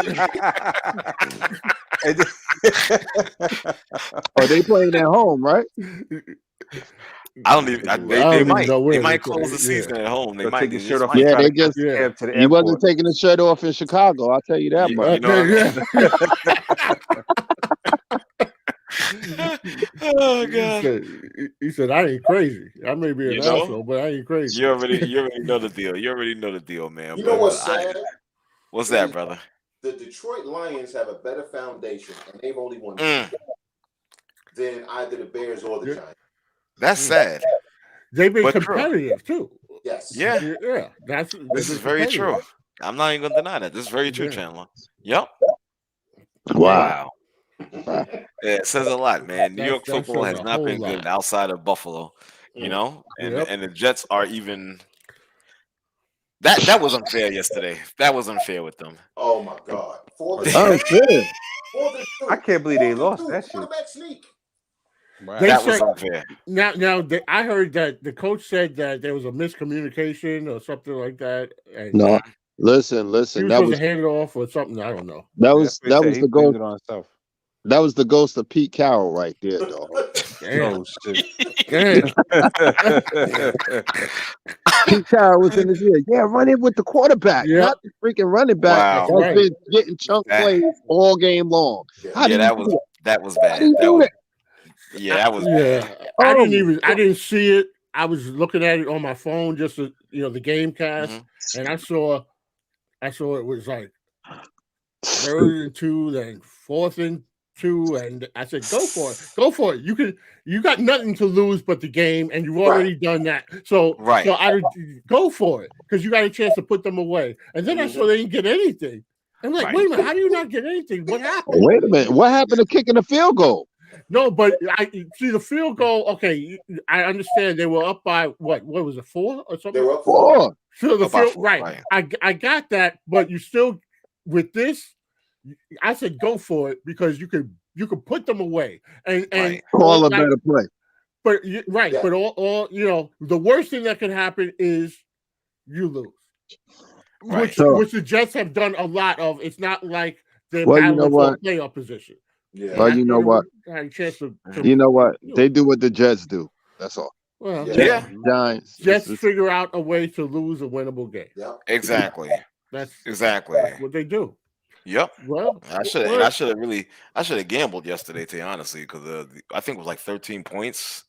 they playing at home, right? I don't even. They even might. know where They might they close the play. season at home. They They'll might take his they shirt just off. might. Yeah, and try they to catch just. the cab to the He airport. wasn't taking his shirt off in Chicago. I'll tell you that much. You know what I mean? Oh God. He said, I ain't crazy. I may be an You know? asshole, but I ain't crazy. You already know the deal. You already know the deal, man. You know what's sad? What's that, brother? The Detroit Lions have a better foundation, and they've only won 2 than either the Bears or the Giants. That's sad. They've been competitive too. Yes. Yeah. This is very true. I'm not even gonna deny that. This is very true, Chandler. Yep. Wow. Yeah, it says a lot, man. New York football has not been good outside of Buffalo, you know, and the Jets are even. That was unfair yesterday. That was unfair with them. Oh my God! I can't believe they lost that shit. Quarterback sneak. That was unfair. Now, I heard that the coach said that there was a miscommunication or something like that. And no, listen. He was supposed to hand it off or something. I don't know. That was the ghost. On himself. That was the ghost of Pete Carroll right there, though. Damn. Oh shit! Damn. Pete Carroll was in his ear. Yeah, run it with the quarterback, not the freaking running back. Wow. That's been getting chunk plays all game long. That was bad. I didn't see it. I was looking at it on my phone, just to, the game cast, and I saw it was like 3rd and 2, then 4th and 2, and I said, "Go for it. You got nothing to lose but the game, and you've already done that. So I would go for it because you got a chance to put them away." And then I saw they didn't get anything. I'm like, wait a minute, how do you not get anything? What happened? Wait a minute, what happened to kicking the field goal? No, but I see the field goal. Okay, I understand they were up by what was it, 4 or something? They were up 4. So the field, right? I got that, but you still with this. I said go for it because you could put them away and call a better play. But but all the worst thing that could happen is you lose, which the Jets have done a lot of. It's not like they're battling for playoff position. Yeah. Well, you know what? You know what? They do what the Jets do. That's all. Well, Giants. Jets figure out a way to lose a winnable game. Yeah. Exactly. That's what they do. Yep. Well, I should have gambled yesterday, to be honestly, because I think it was like 13 points.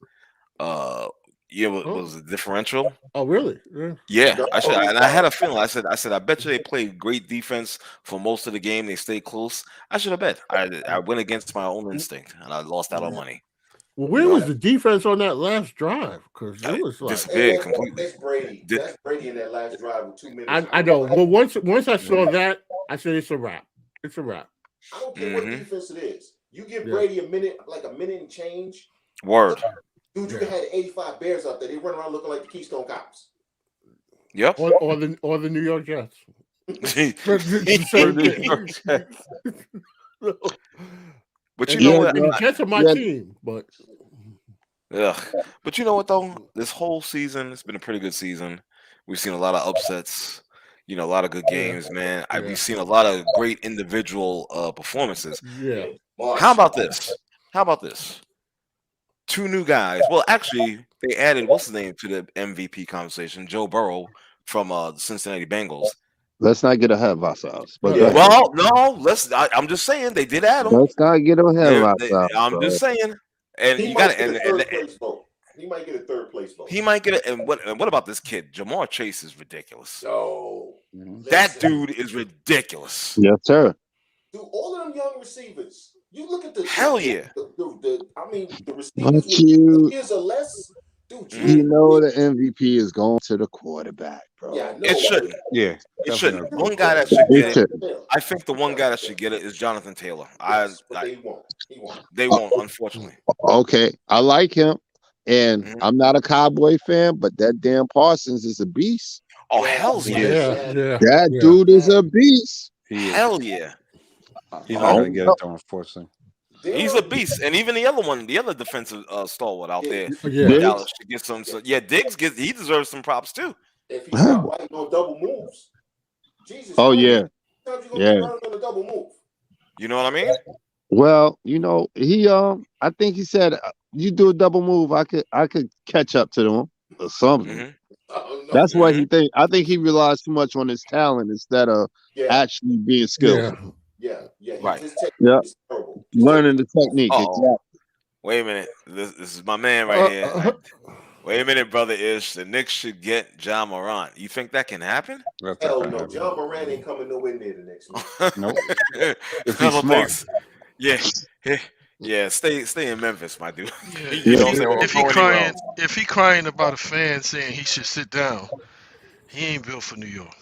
Was a differential. Oh, really? Yeah. I should, and I had a feeling. I said, I bet you they played great defense for most of the game. They stayed close. I should have bet. I went against my own instinct, and I lost out on money. Well, where was the defense on that last drive? Because it was like disappeared completely. That's Brady. That's Brady in that last drive with 2 minutes. I know. But once I saw that, I said it's a wrap. It's a wrap. I don't care what defense it is. You give Brady a minute and change. Word. Dude, you had 85 Bears out there. They run around looking like the Keystone Cops. Yep. Or the New York Jets. But you know what? The Jets are my team, but but you know what though? This whole season, it's been a pretty good season. We've seen a lot of upsets, a lot of good games, man. We've seen a lot of great individual performances. Yeah. How about this? 2 new guys. Well, actually, they added what's his name to the MVP conversation, Joe Burrow from the Cincinnati Bengals. Let's not get ahead of ourselves. But well, no, I'm just saying they did add him. Let's not get ahead of ourselves. I'm just saying, and he you got it. He might get a 3rd place vote. He might get it. And what about this kid? Jamar Chase is ridiculous. No, that dude is ridiculous. Yes, sir. Dude, all of them young receivers. You look at the hell yeah. The receivers with years or less. Dude, Mhm. You know the MVP is going to the quarterback, bro. Yeah, I know. It shouldn't. Yeah, It definitely shouldn't. agree. One guy that should It get it. should. I think the one guy that should get it is Jonathan Taylor. Yes, but they won't. He won't. They won't, unfortunately. Okay, I like him, and Mhm. I'm not a Cowboy fan, but that damn Parsons is a beast. Oh, Yeah, hell's he yeah. is. Yeah. That Yeah. dude is a beast. He is. Hell yeah. He's not gonna get it though, unfortunately. He's a beast. And even the other one, the other defensive stalwart out there, Yeah. Diggs? Dallas should get some. Yeah, Diggs he deserves some props too. If he stop biting on double moves, Jesus. Oh Christ, yeah, how many times you gonna yeah. get burned on a double move? You know what I mean? Well, you know, he I think he said you do a double move, I could catch up to them or something. Mhm. Oh, no. That's what he think. I think he relies too much on his talent instead of Yeah, actually being skillful. Yeah. yeah. Right. His technique Yeah. is terrible. Learning the technique. Uh-oh. Exactly. Wait a minute. This is my man right here. Wait a minute, brother Ish. The Knicks should get Ja Morant. You think that can happen? That's Hell not no. gonna John Moran ain't coming nowhere near the next week. happen. Nope. If I he's don't smart. think. Yeah. Stay in Memphis, my dude. Yeah, You know what I'm saying? if he crying, if he crying about a fan saying he should sit down, he ain't built for New York.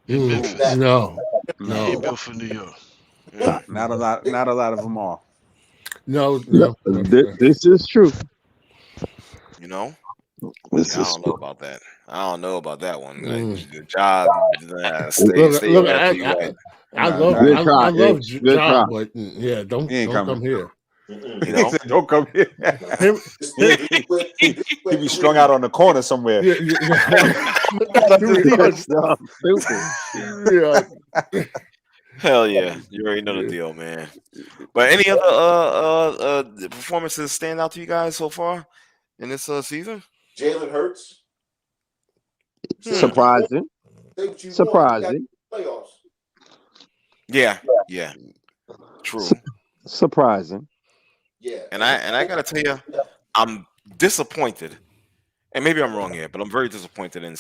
In Memphis, No. he No. ain't built for New York. Not a lot. Not a lot of them are. No. This is true. You know? This Yeah, I is don't know about that. I don't know about that one. Mm. The job, stay Look, wherever you at. I Nah, love nah. Good try, love Ish. Good try. Ja, but yeah, don't He ain't come coming. here. Mm-mm. You know? Don't come here. Him, He be strung out on the corner somewhere. yeah, yeah. Hell yeah, you already know the deal, man. But any other performances stand out to you guys so far in this season? Jalen Hurts. Surprising. Say what you want. Surprising. Playoffs. Yeah, true. Surprising. Yeah. And I gotta tell you, I'm disappointed, and maybe I'm wrong here, but I'm very disappointed in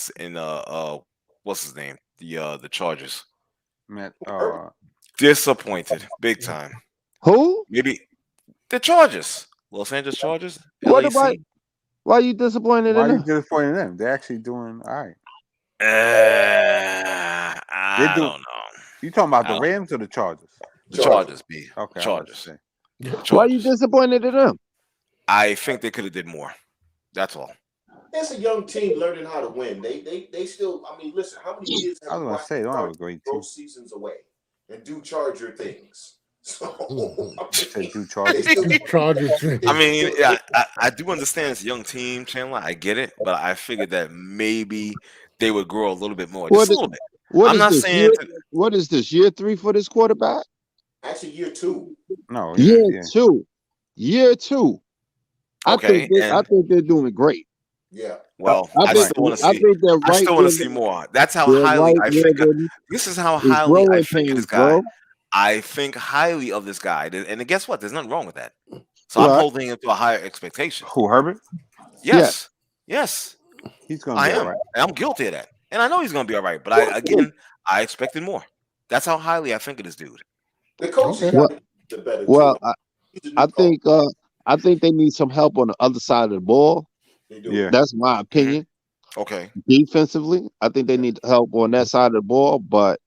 what's his name, the Chargers. Man, Disappointed, big time. Who? Maybe the Chargers, Los Angeles Chargers. What LAC. about? Why are you disappointed why in are you them? disappointed in them? They're actually doing all right. I do- don't know. You talking about I the don't- Rams or the Chargers? The Chargers, B. Okay, I was about to Chargers. say. Why are you Chargers. disappointed in them? I think they could have did more. That's all. It's a young team learning how to win. They still. I mean, listen. How many years I was have we gonna watched say, they don't have a Chargers great throw team. seasons away and do Charger things? So They do Chargers. they still- Chargers. I mean, yeah, I do understand it's a young team, Chandler. I get it, but I figured that maybe they would grow a little bit more, just a little bit. What I'm is not this? saying. What is this? Year 3 for this quarterback? actually year 2. No, Year yeah. 2. Year 2. I Okay, think they're doing great. Yeah. Well, I I think, still want to I see. think they're I right. still want to see more. That's how highly I figure. This is how highly I figure this guy. Bro. I think highly of this guy, and guess what? There's nothing wrong with that. So I'm Right. holding him to a higher expectation. Who, Herbert? Yes. He's gonna I be all am. right. And I'm guilty of that, and I know he's gonna be all right. But I expected more. That's how highly I think of this dude. The coach Okay. got the better. Well, too. He's a new I coach. think they need some help on the other side of the ball. They do. Yeah. That's my opinion. Okay. Defensively, I think they need help on that side of the ball. But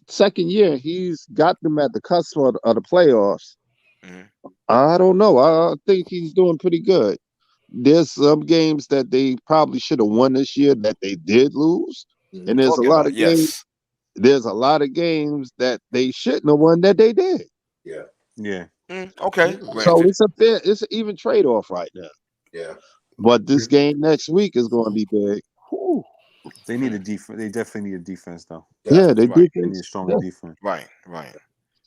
second year, he's got them at the cusp of the playoffs. Mhm. I don't know. I think he's doing pretty good. There's some games that they probably should have won this year that they did lose, and there's a Okay, lot of games. yes. There's a lot of games that they shouldn't have won that they did. Yeah. Yeah. Okay. So Granted. it's an even trade off right now. Yeah. But this game next week is going to be big. Whew. They need a defense. They definitely need a defense, though. Yeah, they Right. They need a defense. stronger Yeah. defense. Right.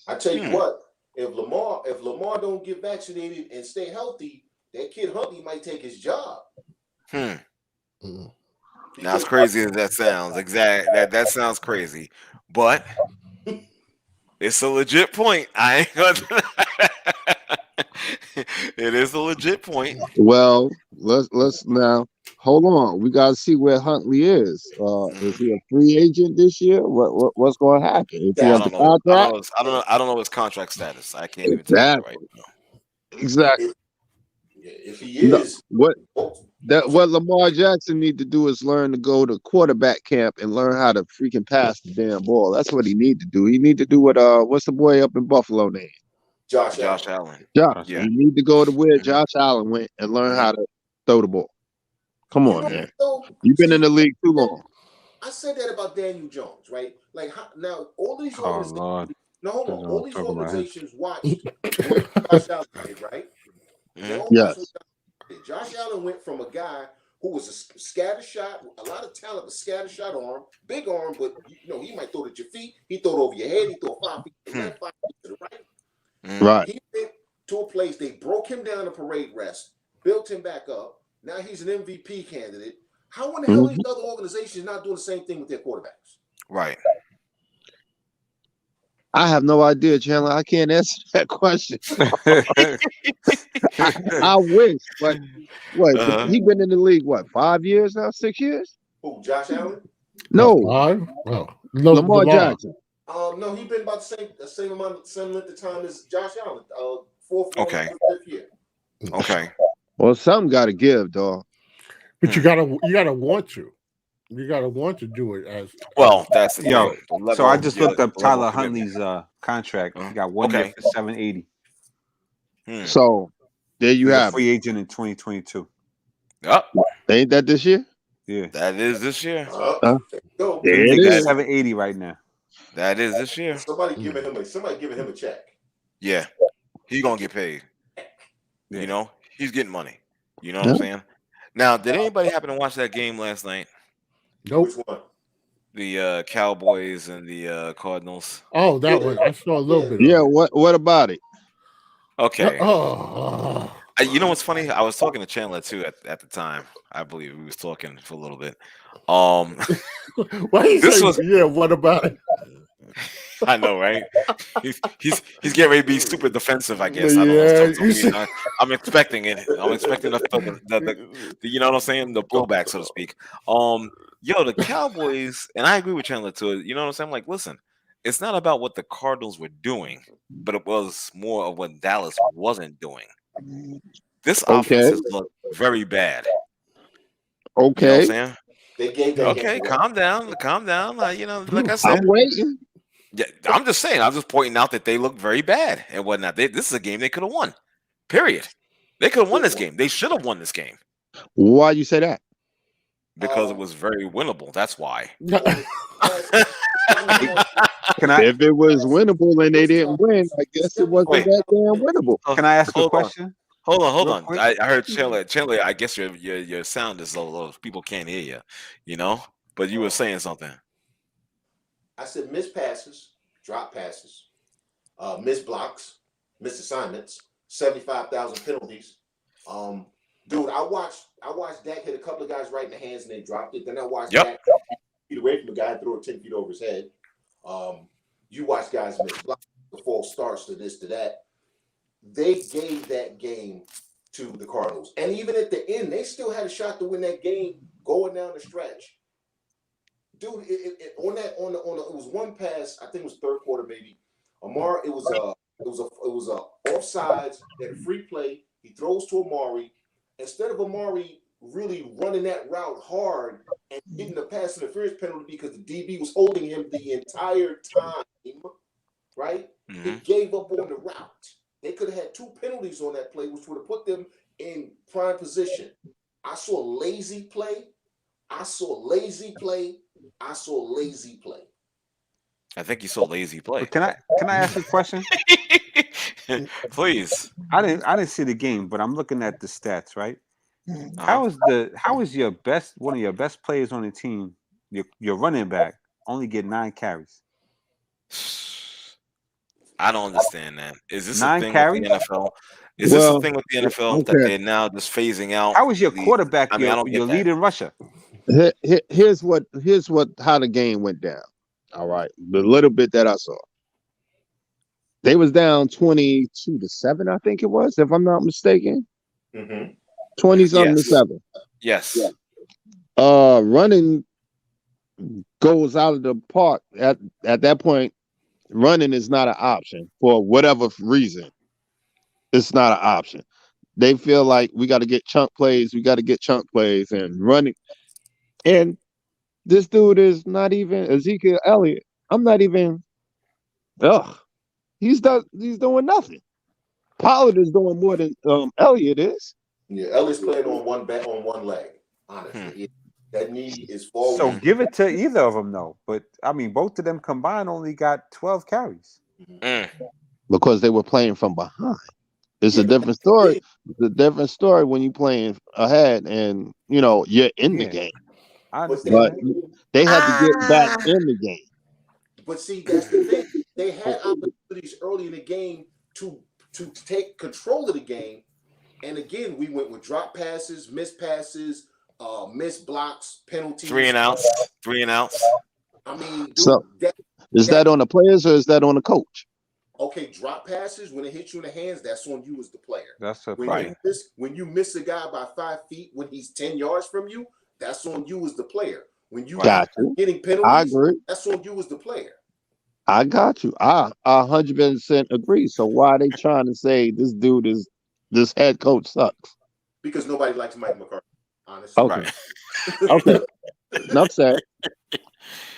I tell you what, if Lamar don't get vaccinated and stay healthy, that kid Huntley might take his job. Mm. Now, as crazy as that sounds, that sounds crazy, but it's a legit point. I ain't gonna. It is a legit point. Well, let's now hold on. We got to see where Huntley is. Is he a free agent this year? What's going to happen? If he I has the don't know. contract, I don't know his contract status. I can't even tell you that right now. exactly. If he is, What That what Lamar Jackson need to do is learn to go to quarterback camp and learn how to freaking pass the damn ball. That's what he need to do. He need to do what what's the boy up in Buffalo name? Josh Allen. Josh Allen. Josh. Yeah. He need to go to where Mhm. Josh Allen went and learn Mhm. how to throw the ball. Come You on, know man. what, though? You've been in See, the league too long. I said that about Daniel Jones, right? Like now, all these Oh organizations. Lord, No, hold on. Please All don't these talk about him. organizations watched what Josh Allen did, right? They Mhm. all watched Yes. what Josh Allen did. Josh Allen went from a guy who was a scatter shot, a lot of talent, but scatter shot arm, big arm, but he might throw it at your feet. He throw it over your head. He throw it 5 feet to the left, 5 feet to the right. Mhm. Right. He went to a place, they broke him down to parade rest, built him back up. Now he's an MVP candidate. How in the hell are these other organizations not doing the same thing with their quarterbacks? Right. I have no idea, Chandler. I can't answer that question. I wish, but what? Uh-huh. He been in the league what? 5 years now? 6 years? Who, Josh Allen? No, 5? Oh, no, Lamar Jackson. No, he's been about the same amount, same length of time as Josh Allen. Fourth, Okay. fifth year. Okay. Well, something got to give, dog. But you gotta want to. You gotta want to do it as Well, that's the Yo, thing. The level, so I just yeah, looked up the level Tyler of commitment. Huntley's contract. Uh, He got 1 year okay. for $780. Hmm. So there you He's a have it. free agent in 2022. Yep. Ain't that this year? Yeah, That is this year. Huh? Go. There he's it making is. 780 right now. That is this year. Somebody giving him a check. Yeah. He's gonna get paid. Yeah. You know, he's getting money. You know what I'm saying? Now, did anybody happen to watch that game last night? nope. Which one? The Cowboys and the Cardinals. Oh, that one. I saw a little bit of Yeah. it. What about it? Okay. Oh, You know what's funny? I was talking to Chandler too at the time. I believe we was talking for a little bit. why you This say? was Yeah, what about it? I know, right? He's getting ready to be super defensive. I guess I don't Yeah, know. you see- I'm expecting it. I'm expecting the you know what I'm saying, the blowback, so to speak. Yo, the Cowboys, and I agree with Chandler too. You know what I'm saying? I'm like, listen, it's not about what the Cardinals were doing, but it was more of what Dallas wasn't doing. This offense Okay. has looked very bad. You know what I'm Okay. saying? They gave that game Okay, away. calm down, calm down. You know, like I I'm said, waiting. yeah, I'm just saying. I'm just pointing out that they look very bad and whatnot. This is a game they could have won. Period. They could have won this game. They should have won this game Why you say that? because it was very winnable. That's why. Can I If it was winnable and they didn't win, I guess it wasn't Wait. that damn winnable. can I ask a Hold on. question? Hold Real on. quick. I heard Chandler. Chandler, I guess your sound is low. People can't hear you. You know, but you were saying something. I said missed passes, drop passes, missed blocks, missed assignments, 75,000 penalties. Dude, I watched Dak hit a couple of guys right in the hands and they dropped it. Then I watched Yep. Dak feet away from the guy and throw it 10 feet over his head. You watch guys miss blocks, the false starts to this to that. They gave that game to the Cardinals, and even at the end, they still had a shot to win that game going down the stretch. Dude, it was one pass. I think it was third quarter, maybe. Amari, it was a offsides. They had a free play. He throws to Amari. Instead of Amari really running that route hard and getting the pass interference penalty because the DB was holding him the entire time, right? Mhm. He gave up on the route. They could have had 2 penalties on that play, which would have put them in prime position. I saw lazy play. I saw lazy play. I think you saw lazy play. But can I ask a question? Please. I didn't see the game, but I'm looking at the stats, right? Uh-huh. How is your one of your best players on the team, your running back, only get 9 carries? I don't understand that. Is this 9 a thing carries? with the NFL? Is this a Well, thing with the NFL that okay. they're now just phasing out? How is your quarterback I mean, I don't your get that. leading rusher? Here's how the game went down. All right, the little bit that I saw, they was down 22-7, I think it was, if I'm not mistaken. Mm-hmm. 20-something to Yes. 7. Yes. Running goes out of the park at that point. Running is not an option for whatever reason. It's not an option. they feel like we got to get chunk plays, and running. And this dude is not even Ezekiel Elliott. I'm not even. Ugh, he's doing nothing. Pollard is doing more than Elliott is. Yeah, Elliott's playing on one leg. Honestly, that knee is forward. So give it to either of them, though. But I mean, both of them combined only got 12 carries. Because they were playing from behind. It's a different story. It's a different story when you're playing ahead and you're in the game. I understand. But they had to get back in the game. But see, that's the thing. They had opportunities early in the game to take control of the game. And again, we went with drop passes, missed passes, missed blocks, penalties. 3 and outs. I mean, dude, So is that on the players or is that on the coach? Okay, drop passes, when it hits you in the hands, that's on you as the player. That's a right. When you miss a guy by 5 feet when he's 10 yards from you, that's on you as the player. When you getting penalties, I agree. That's on you as the player. I got you. I 100% agree. So why are they trying to say this head coach sucks? Because nobody likes Mike McCarthy, honestly. Okay. Okay. Enough said.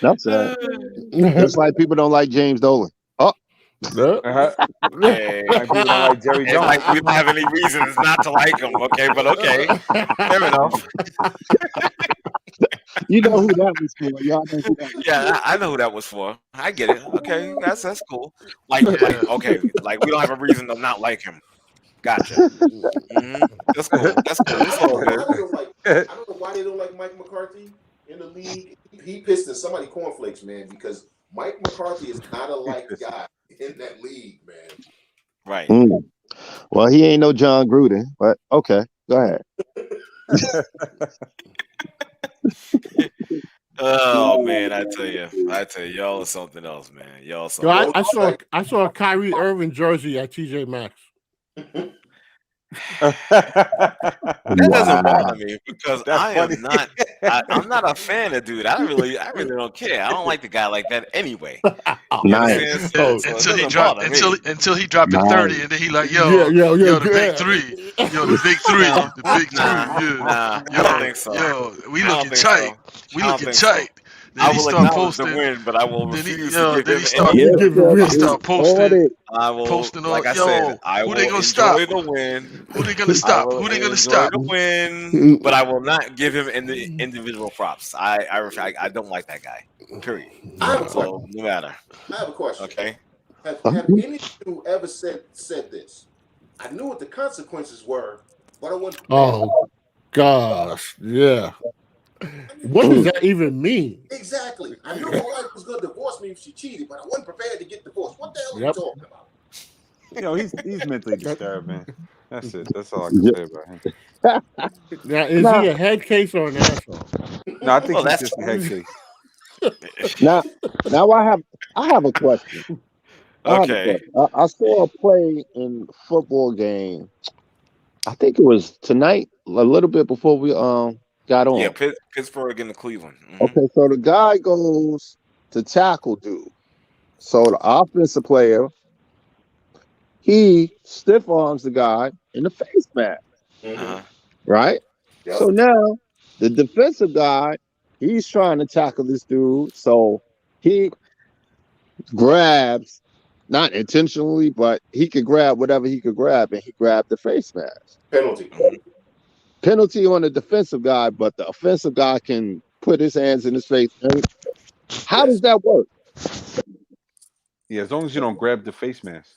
Just like people don't like James Dolan. Oh. Hey, people don't like Jerry Jones. Like we don't have any reasons not to like him. Okay, but okay, fair enough. You know who that was for. Y'all know who that was Yeah, I know who that was for. I get it. Okay, that's cool. Like we don't have a reason to not like him. Gotcha. That's cool. That's all good. I don't know why they don't like Mike McCarthy in the league. He pissed in somebody cornflakes, man, because Mike McCarthy is not a liked guy in that league, man. Right. Well, he ain't no John Gruden, but okay, go ahead. Oh man, I tell you, y'all are something else, man. Y'all something else. I saw a Kyrie Irving jersey at TJ Maxx. That doesn't bother me because I'm not a fan of dude. I really don't care. I don't like the guy like that anyway. Nice. Until he dropped it 30, and then he like, yo, the big three, the big three. Nah, I don't think so. Yo, we looking tight. Then I will acknowledge the win, but I will refuse to give him he start posting. I will posting like I said, I will enjoy the win. Who they gonna stop? The win, but I will not give him individual props. I don't like that guy. Period. So no matter. I have a question. Okay. Have any of you ever said this? I knew what the consequences were, but I wasn't. Oh gosh, yeah. What does that even mean? Exactly. I knew my wife was going to divorce me if she cheated, but I wasn't prepared to get divorced. What the hell are you talking about? He's mentally disturbed, man. That's it. That's all I can say about him. Now, is he a head case or an asshole? No, I think he's just a head case. Now I have a question. Okay. I saw a play in a football game. I think it was tonight, a little bit before we got on. Yeah, Pittsburgh into Cleveland. Okay, so the guy goes to tackle dude. So the offensive player, he stiff arms the guy in the face mask. Right? Yep. So now the defensive guy, he's trying to tackle this dude. So he grabs, not intentionally, but he could grab whatever he could grab, and he grabbed the face mask. Penalty on the defensive guy, but the offensive guy can put his hands in his face. How does that work? Yeah, as long as you don't grab the face mask.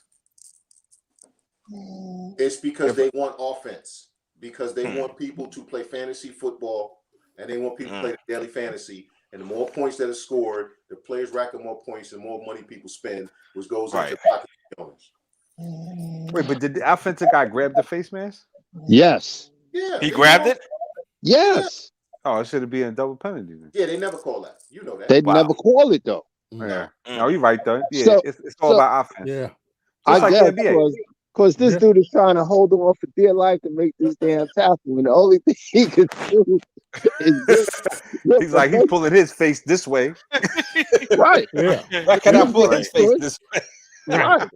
It's because they want offense. Because they want people to play fantasy football, and they want people to play daily fantasy. And the more points that are scored, the players rack up more points, and more money people spend, which goes into the pocket of the owners. Wait, but did the offensive guy grab the face mask? Yes. Yeah, he grabbed it? Yes. Oh, it should be a double penalty then. Yeah, they never call that. You know that. They never call it though. Yeah. No, you're right though. Yeah, so, it's all about offense. Yeah. Just I guess because this dude is trying to hold him off for dear life to make this damn tackle, and the only thing he can do is he's like he's pulling his face this way. Right. Yeah. Why can't I pull his face this way? Right.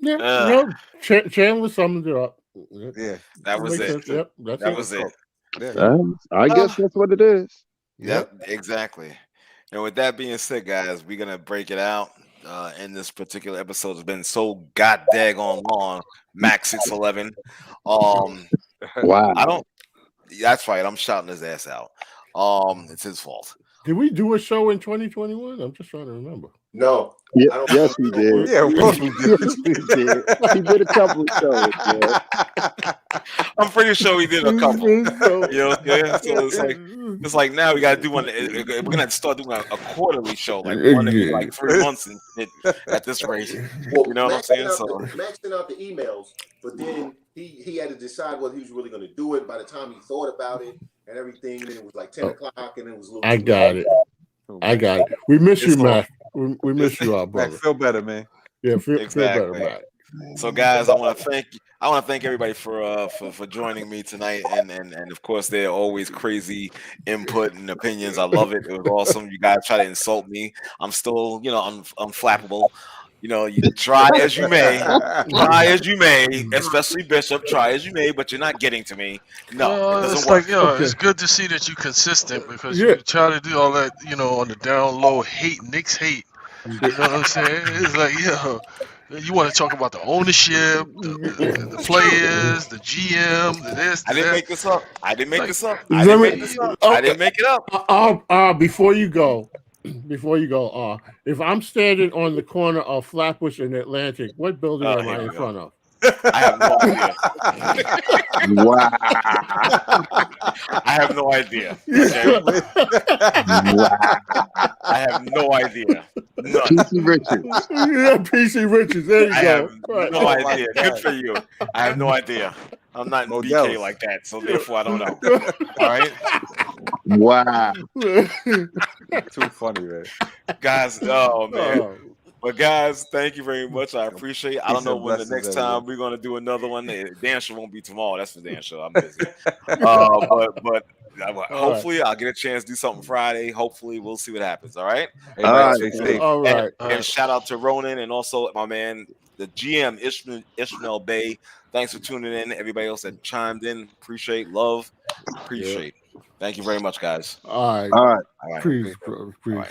Yeah. Chandler summed it up. Yeah. That was Makes it. sense. Yep, that's That it. was it. Yeah. I guess that's what it is. Yep, exactly. And with that being said, guys, we're gonna break it out. In this particular episode has been so god daggone long. Max 6'11". Wow. I don't. That's right. I'm shouting his ass out. It's his fault. Did we do a show in 2021? I'm just trying to remember. No. Yeah, I don't yes, remember he did. Yeah, of course we did. Yes, he did. He did a couple of shows, man. I'm pretty sure we did a couple. You know what I'm saying? So it's like now we gotta do one. We're gonna start doing a quarterly show, like one every like 3 months and shit at this rate. Well, You know what I'm saying? So Max sent out the emails, but then he had to decide whether he was really going to do it. By the time he thought about it and everything, then it was like 10 o'clock, and it was a little. I got it. I got it. We miss you, Matt. We miss you, our brother. Mac, feel better, man. Yeah, feel better, Exactly. Matt. So guys, I want to thank everybody for joining me tonight, and of course they're always crazy input and opinions. I love it. It was awesome. You guys try to insult me. I'm still, unflappable. You try as you may, especially Bishop. Try as you may, but you're not getting to me. No, it doesn't it's work. like, it's good to see that you're consistent because you try to do all that, on the down low Knicks hate. You know what I'm saying? It's like, you want to talk about the ownership, the players, the GM, the this, the I didn't that. make this up. I didn't make Like, this up. Let I didn't me- make this up. okay. I didn't make it up. Before you go, if I'm standing on the corner of Flatbush and Atlantic, what building am here I we in go. front of? I have no idea. Wow. I have no idea. Okay? I have no idea. None. PC Richards. Yeah, PC Richards. There you I go. have Right. no idea. Good for you. I have no idea. I'm not in BK Models. like that, so therefore I don't know. All right, Wow. Too funny, man. guys. Oh man. Oh, But guys, thank you very much. I appreciate it. I don't Peace know and when the blessings, next time everyone. we're gonna do another one. Dan show won't be tomorrow. That's for Dan show. I'm busy. But hopefully I'll get a chance to do something Friday. Hopefully we'll see what happens. All right. Hey, All man, right. stay safe. all right. And shout out to Ronan and also my man, the GM Ishmael Bay. Thanks for tuning in. Everybody else that chimed in, appreciate. Thank you very much, guys. All right. All right. All right. Please. All right.